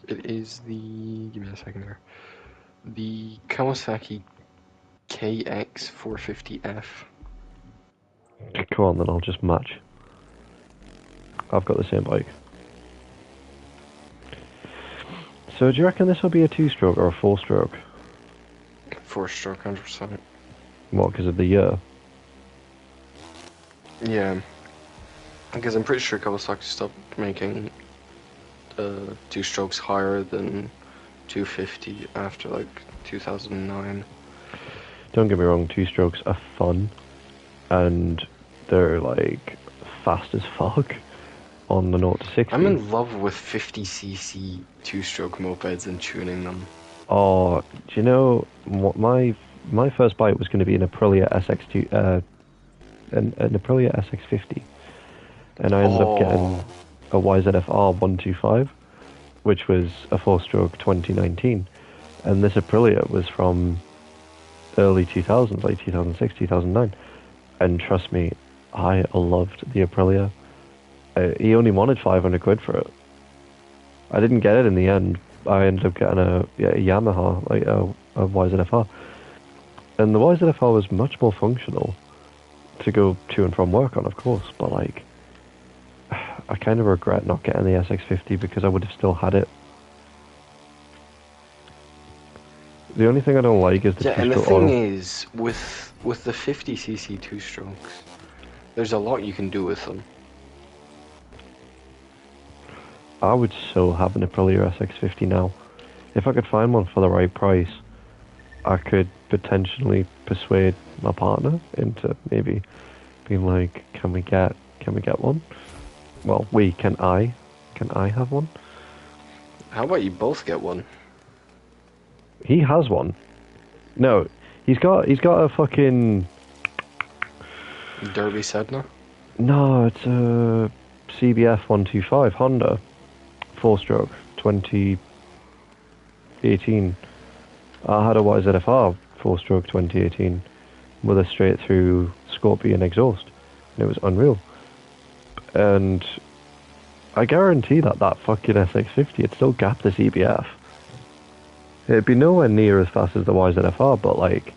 It is the... Give me a second here. The Kawasaki KX450F. Come on, then I'll just match. I've got the same bike. So do you reckon this will be a 2-stroke or a 4-stroke? 4-stroke, 100%. What, because of the year? Yeah. Because I'm pretty sure Kawasaki stopped making 2-strokes higher than 250 after like 2009. Don't get me wrong, 2-strokes are fun. And they're like fast as fuck on the 0 to 60. I'm in love with 50cc 2-stroke mopeds and tuning them. Oh, do you know what my first bike was going to be an Aprilia SX2, an Aprilia SX50, and I ended up getting a YZF-R 125, which was a 4-stroke 2019, and this Aprilia was from early 2000s, like 2006, 2009, and trust me, I loved the Aprilia. He only wanted 500 quid for it. I didn't get it in the end. I ended up getting a Yamaha, like a YZF-R. And the YZF-R was much more functional to go to and from work on, of course, but like, I kind of regret not getting the SX50 because I would have still had it. The only thing I don't like is the and the two-stroke thing auto. is, with the 50cc 2-strokes, there's a lot you can do with them. I would so have an Aprilia SX50 now. If I could find one for the right price, I could potentially persuade my partner into maybe being like, can we get one? Well, can I have one? How about you both get one? He has one. No, he's got a fucking... Derby Sedna? No, it's a CBF 125 Honda 4-stroke 2018. I had a YZF-R 4-stroke 2018 with a straight through Scorpion exhaust, and it was unreal. And I guarantee that that fucking SX50 would still gap the CBF. It'd be nowhere near as fast as the YZF-R, but like,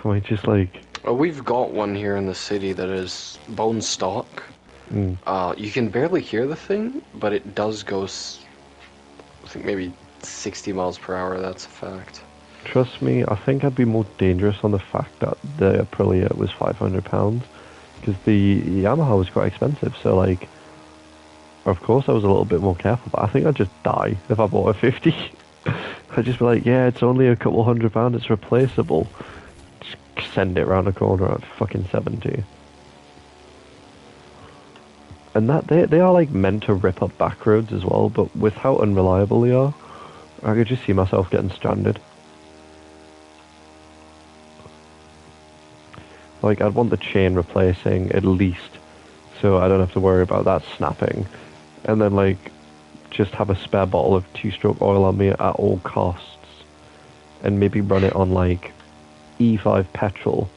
I just like. We've got one here in the city that is bone stock. You can barely hear the thing, but it does go, I think maybe 60 miles per hour. That's a fact. Trust me, I think I'd be more dangerous on the fact that the Aprilia was £500, because the Yamaha was quite expensive. So like, of course I was a little bit more careful, but I think I'd just die if I bought a 50. I'd just be like, yeah, it's only a couple £100, it's replaceable. Just send it around the corner at fucking 70. And that they are like meant to rip up back roads as well, but with how unreliable they are, I could just see myself getting stranded. Like, I'd want the chain replacing at least, so I don't have to worry about that snapping. And then, like, just have a spare bottle of 2-stroke oil on me at all costs. And maybe run it on, like, E5 petrol.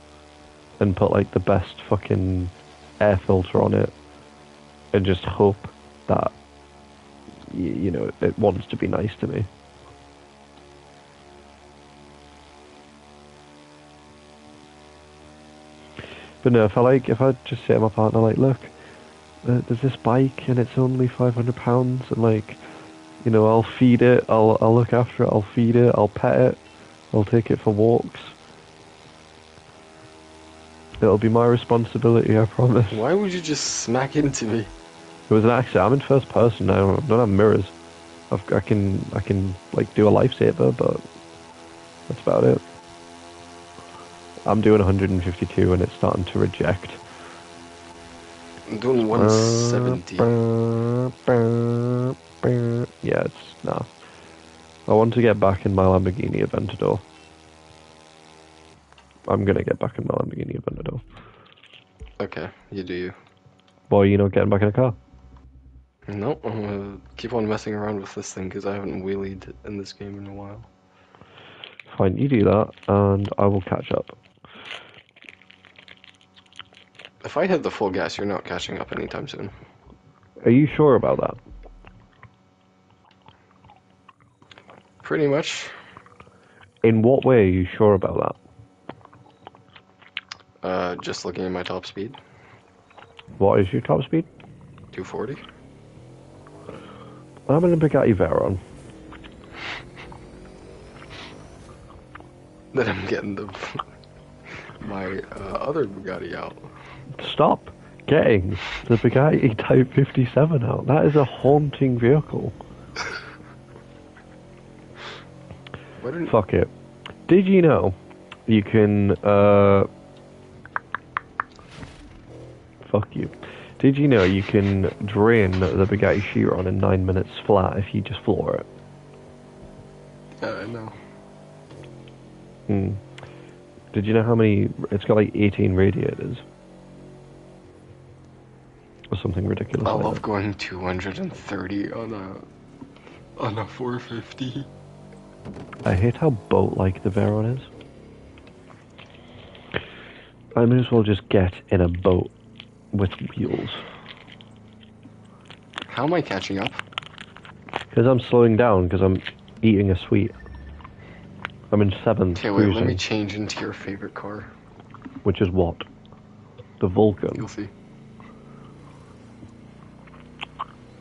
And put, like, the best fucking air filter on it. And just hope that, you know, it wants to be nice to me. But no, if I just say to my partner, like, look, there's this bike and it's only £500, and like, you know, I'll feed it, I'll look after it, I'll feed it, I'll pet it, I'll take it for walks. It'll be my responsibility, I promise. Why would you just smack into me? It was an accident. I'm in first person now. I don't have mirrors. I can like do a lifesaver, but that's about it. I'm doing 152 and it's starting to reject. I'm doing 170. Yeah, it's nah. I want to get back in my Lamborghini Aventador. I'm gonna get back in my Lamborghini Aventador. Okay, you do you. Why are you not getting back in a car? No, I'm gonna keep on messing around with this thing because I haven't wheelied in this game in a while. Fine, you do that, and I will catch up. If I hit the full gas, you're not catching up anytime soon. Are you sure about that? Pretty much. In what way are you sure about Just looking at my top speed. that? What is your top speed? 240. I'm in a Bugatti Veyron. Then I'm getting my other Bugatti out. Stop getting the Bugatti Type 57 out. That is a haunting vehicle. Why didn't... Fuck it. Did you know you can, fuck you. Did you know you can drain the Bugatti Chiron in 9 minutes flat if you just floor it? I know. Did you know how many... It's got like 18 radiators. Or something ridiculous I like love that. going 230 on a 450. I hate how boat-like the Veyron is. I may as well just get in a boat with wheels. How am I catching up? Because I'm slowing down, because I'm eating a sweet. I'm in 7th Okay, wait, let me cruising, change into your favorite car. which is what? The Vulcan. You'll see.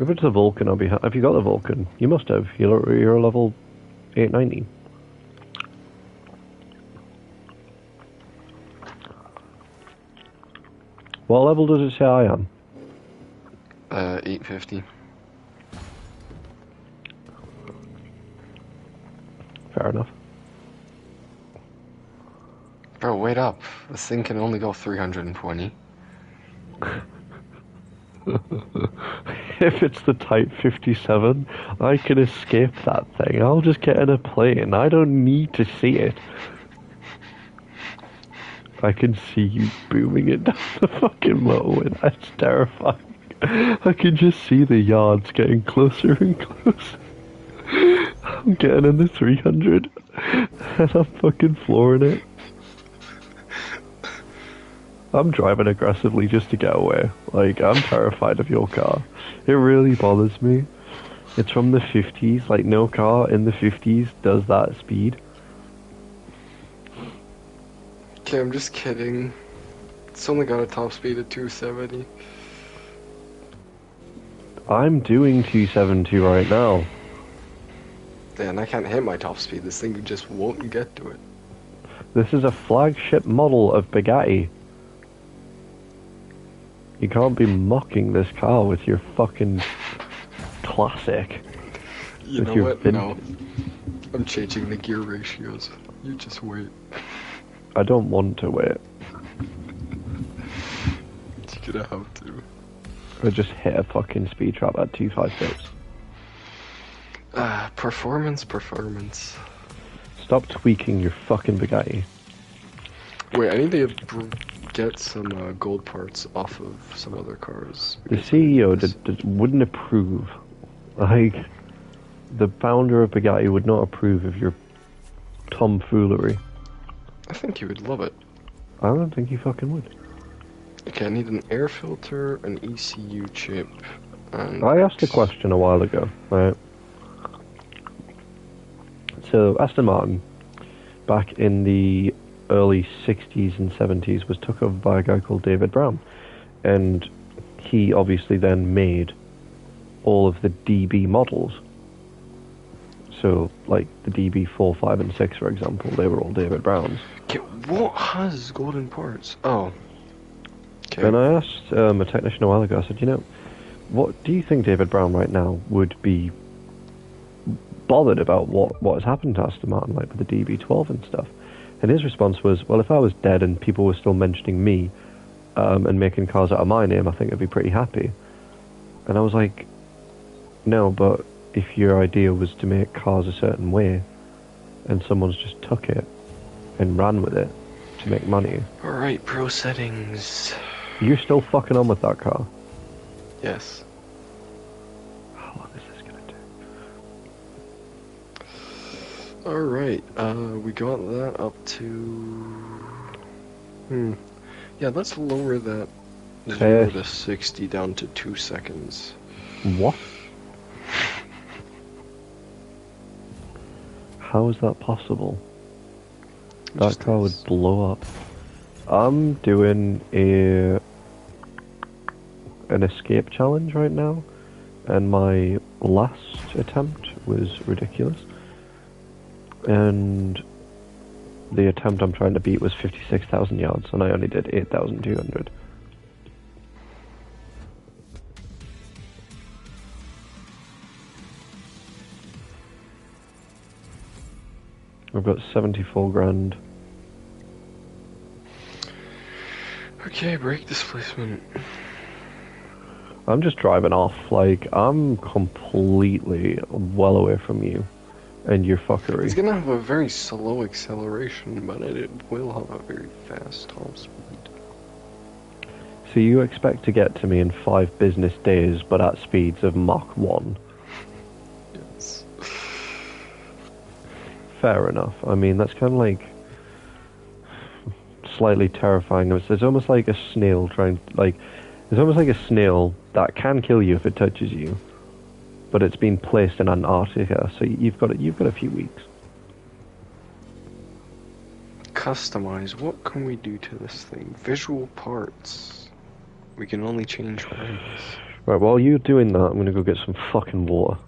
If it's a Vulcan, I'll be have you got the Vulcan? You must have. You're a level 890. What level does it say I am? 850. Fair enough. Bro, wait up. This thing can only go 320. If it's the Type 57, I can escape that thing. I'll just get in a plane. I don't need to see it. I can see you booming it down the fucking motorway. That's terrifying. I can just see the yards getting closer and closer. I'm getting in the 300 and I'm fucking flooring it. I'm driving aggressively just to get away. Like, I'm terrified of your car. It really bothers me. It's from the 50s. Like, no car in the 50s does that speed. Okay, I'm just kidding. It's only got a top speed of 270. I'm doing 270 right now. Dan, I can't hit my top speed. This thing just won't get to it. This is a flagship model of Bugatti. You can't be mocking this car with your fucking classic. You know what? No. I'm changing the gear ratios. You just wait. I don't want to wait. You're gonna have to. I just hit a fucking speed trap at 256. Performance. Stop tweaking your fucking Bugatti. Wait, I need to get some gold parts off of some other cars. The CEO wouldn't approve. Like, the founder of Bugatti would not approve of your tomfoolery. I think he would love it. I don't think he fucking would. Okay, I need an air filter, an ECU chip, and... I asked a question a while ago, right? So, Aston Martin, back in the early 60s and 70s, was took over by a guy called David Brown. And he obviously then made all of the DB models. So, like, the DB 4, 5, and 6, for example, they were all David Brown's. Okay, what has golden parts? Oh. Okay. And I asked a technician a while ago, I said, you know, what do you think David Brown right now would be bothered about what has happened to Aston Martin, like with the DB12 and stuff? And his response was, well, if I was dead and people were still mentioning me and making cars out of my name, I think I'd be pretty happy. And I was like, no, but if your idea was to make cars a certain way and someone's just took it and ran with it to make money. Alright, pro settings. You're still fucking on with that car? Yes. How long is this gonna take? Alright, we got that up to... Yeah, let's lower that 0 to 60 down to 2 seconds. What? How is that possible? That car would blow up. I'm doing an escape challenge right now, and my last attempt was ridiculous. And the attempt I'm trying to beat was 56,000 yards, and I only did 8,200. I've got 74 grand. Okay, brake displacement. I'm just driving off, like, I'm completely well away from you and your fuckery. It's gonna have a very slow acceleration, but it will have a very fast top speed. So you expect to get to me in 5 business days, but at speeds of Mach 1? Yes. Fair enough. I mean, that's kind of like slightly terrifying. It's almost like a snail it's almost like a snail that can kill you if it touches you, but it's been placed in Antarctica, so you've got a few weeks. Customize. What can we do to this thing? Visual parts. We can only change rims. Right, while you're doing that, I'm gonna go get some fucking water.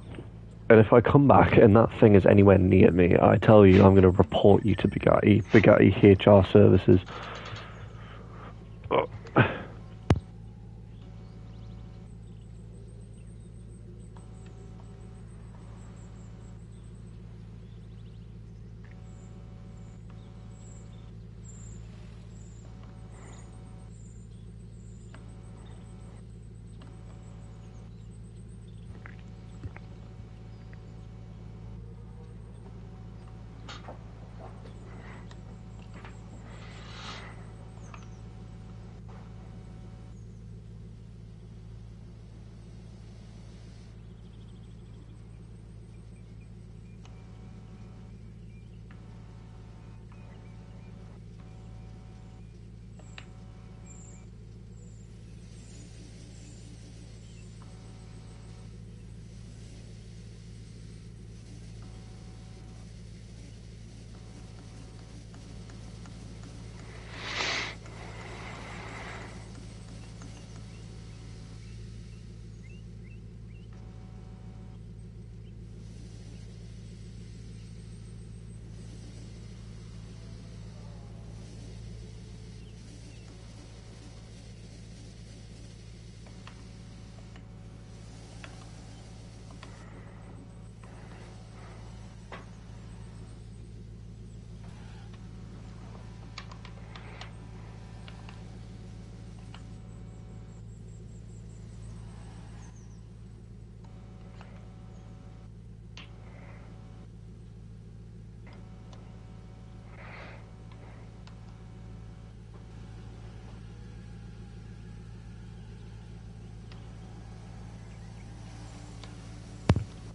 And if I come back and that thing is anywhere near me, I tell you, I'm gonna report you to Bugatti HR services. Oh.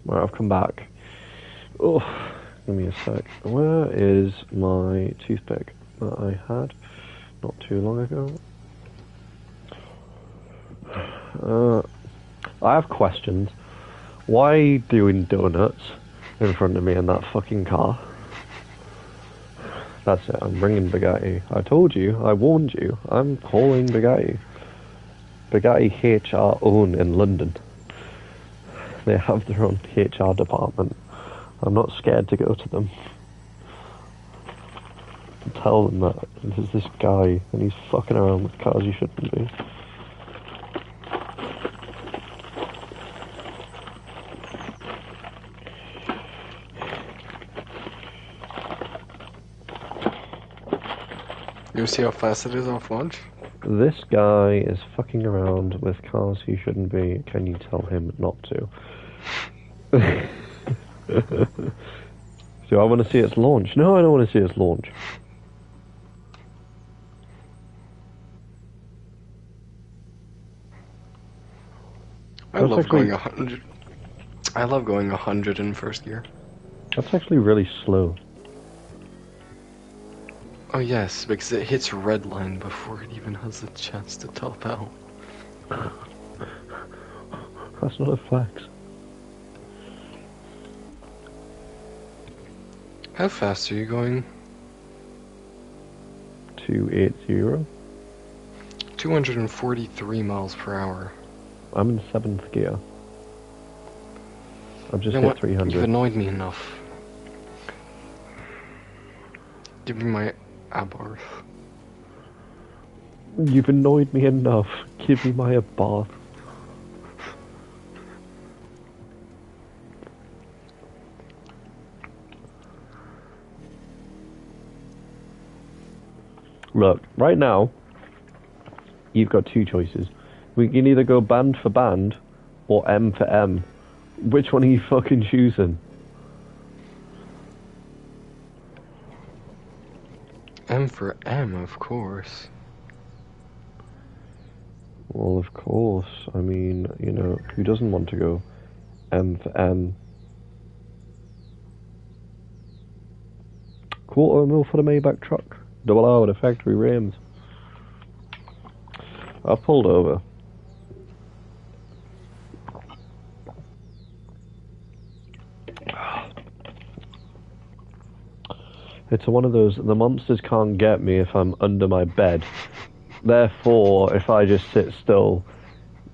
Right, I've come back. Oh, give me a sec. Where is my toothpick that I had not too long ago? I have questions. Why are you doing donuts in front of me in that fucking car? That's it, I'm bringing Bugatti. I told you, I warned you, I'm calling Bugatti. Bugatti HR own in London. They have their own HR department. I'm not scared to go to them. Tell them that there's this guy and he's fucking around with cars he shouldn't be. You see how fast it is off launch? This guy is fucking around with cars he shouldn't be. Can you tell him not to? So I want to see its launch. No, I don't want to see its launch. I love going 100. I love going 100 in first gear. That's actually really slow. Oh yes, because it hits red line before it even has a chance to top out. That's not a flex. How fast are you going? 280. 243 miles per hour. I'm in 7th gear. I've just You know hit what? 300. You've annoyed me enough. Give me my Abarth. You've annoyed me enough. Give me my bath. Look, right now, you've got two choices. We can either go band for band, or M for M. Which one are you fucking choosing? M for M, of course. Well, of course. I mean, you know, who doesn't want to go M for M? $250,000 for the Maybach truck. Double R with the factory rims. I've pulled over. It's one of those, the monsters can't get me if I'm under my bed. Therefore, if I just sit still,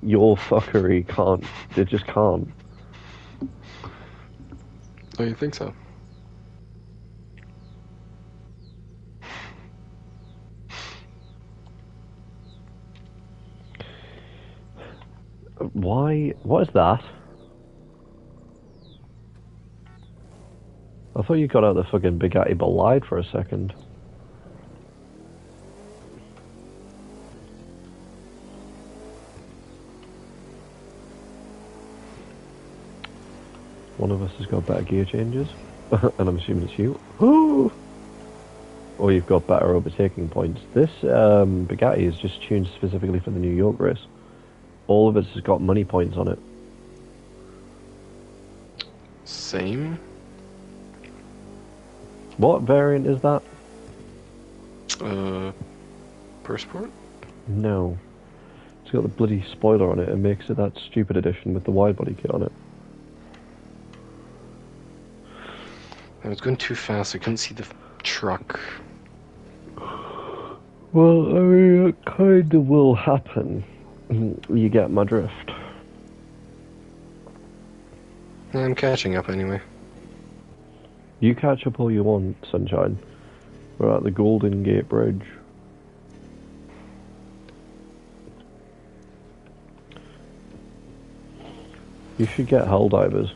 your fuckery can't, it just can't. Oh, you think so? Why? What is that? I thought you got out the fucking Bugatti but lied for a second. One of us has got better gear changes, and I'm assuming it's you. Ooh! Or you've got better overtaking points. This Bugatti is just tuned specifically for the New York race. All of us has got money points on it. Same? What variant is that? Per sport? No. It's got the bloody spoiler on it and makes it that stupid edition with the wide body kit on it. I was going too fast, I couldn't see the truck. Well, I mean, it kind of will happen. You get my drift. I'm catching up anyway. You catch up all you want, Sunshine. We're at the Golden Gate Bridge. You should get Helldivers.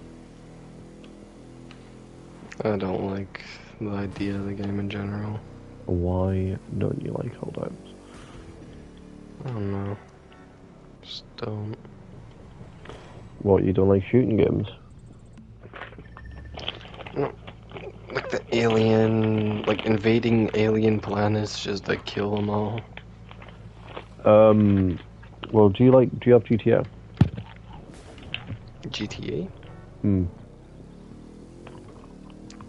I don't like the idea of the game in general. Why don't you like Helldivers? I don't know. Just don't. What, you don't like shooting games? No. Like the alien, like invading alien planets just to kill them all. Well, do you have GTA? GTA? Hmm.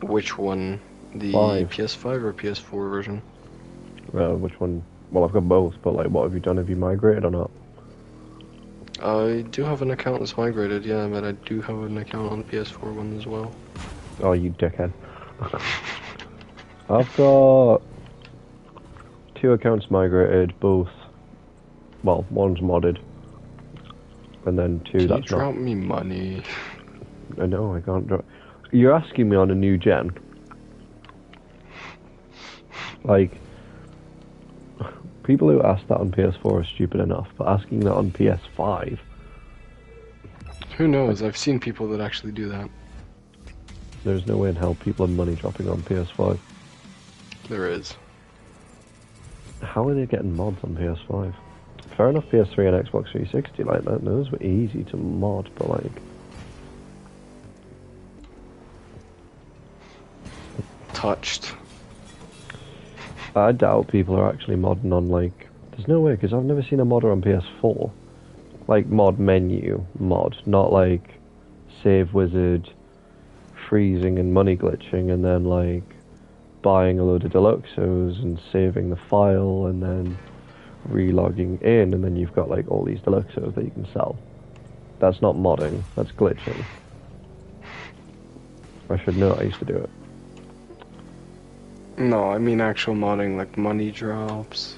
Which one? The 5. PS5 or PS4 version? Which one? Well, I've got both, but like, what have you done? Have you migrated or not? I do have an account that's migrated, yeah, but I do have an account on the PS4 one as well. Oh, you dickhead. I've got 2 accounts migrated, both. Well, one's modded, and then 2 Can you that's not. drop me money? I know, I can't drop. You're asking me on a new gen. Like, people who ask that on PS4 are stupid enough, but asking that on PS5. Who knows? I've seen people that actually do that. There's no way in hell people have money dropping on PS5. There is. How are they getting mods on PS5? Fair enough, PS3 and Xbox 360 like that. Those were easy to mod, but like, Touched. I doubt people are actually modding on like. There's no way because I've never seen a modder on PS4. Like mod menu mod, not like save wizard, freezing and money glitching, and then like buying a load of deluxos and saving the file and then relogging in, and then you've got like all these deluxos that you can sell. That's not modding, that's glitching. I should know, I used to do it. No, I mean actual modding, like money drops.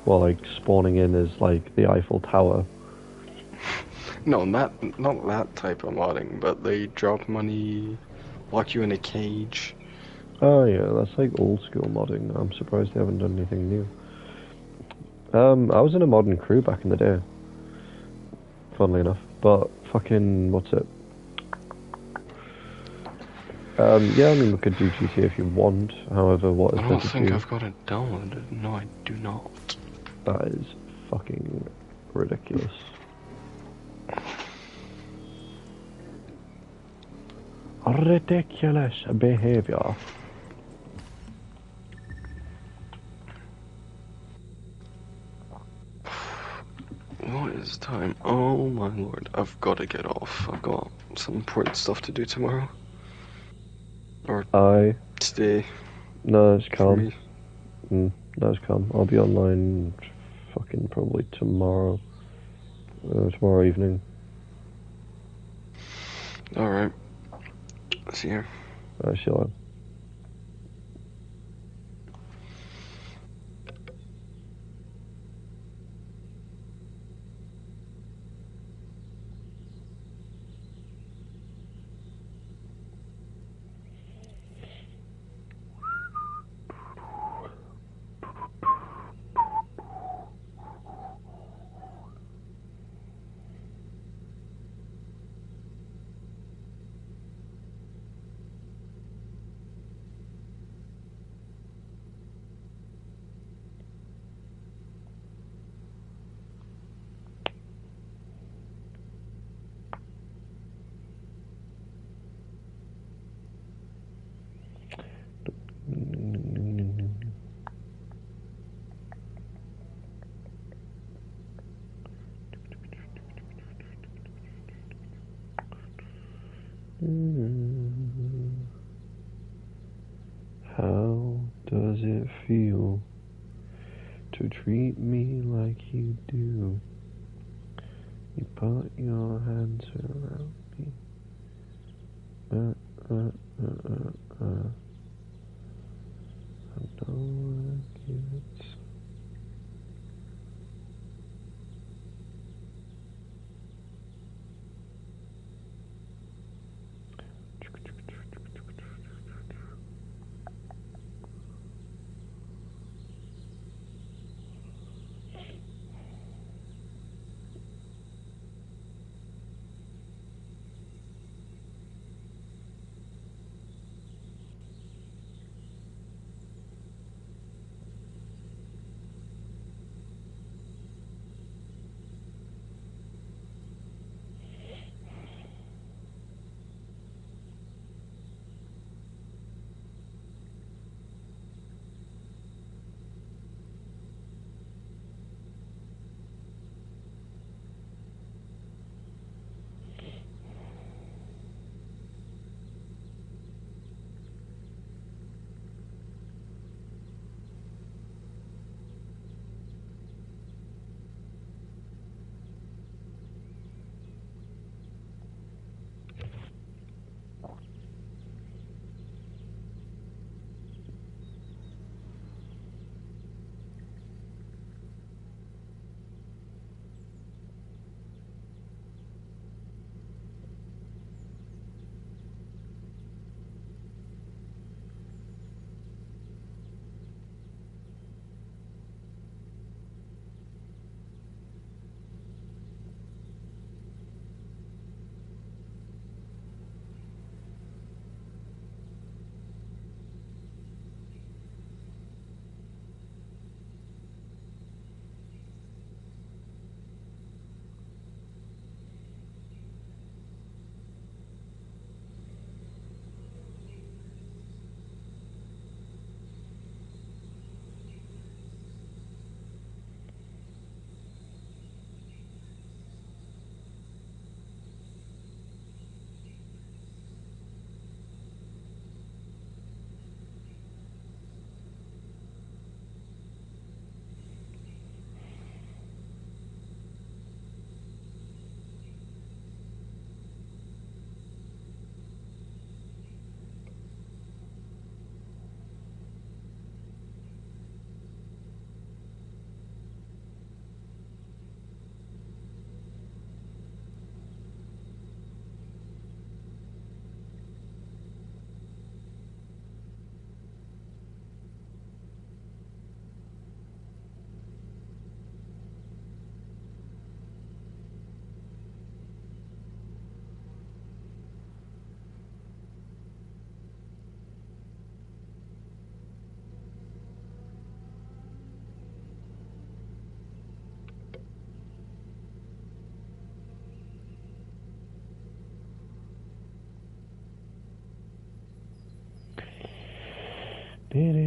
Well, like spawning in is like the Eiffel Tower. No, not that type of modding, but they drop money, lock you in a cage. Oh yeah, that's like old school modding. I'm surprised they haven't done anything new. I was in a modern crew back in the day. Funnily enough, but fucking what's it? Yeah, I mean we could do GTA if you want. However, what is I there don't to think do? I've got it downloaded. No, I do not. That is fucking ridiculous. Ridiculous behavior. What is time? Oh my lord, I've got to get off. I've got some important stuff to do tomorrow. Or today, No, it's for calm. me. No, it's calm. I'll be online fucking probably tomorrow. Tomorrow evening. Alright. See you. I shall. How does it feel to treat me like you do? You put your hands around me. I don't like it. Do,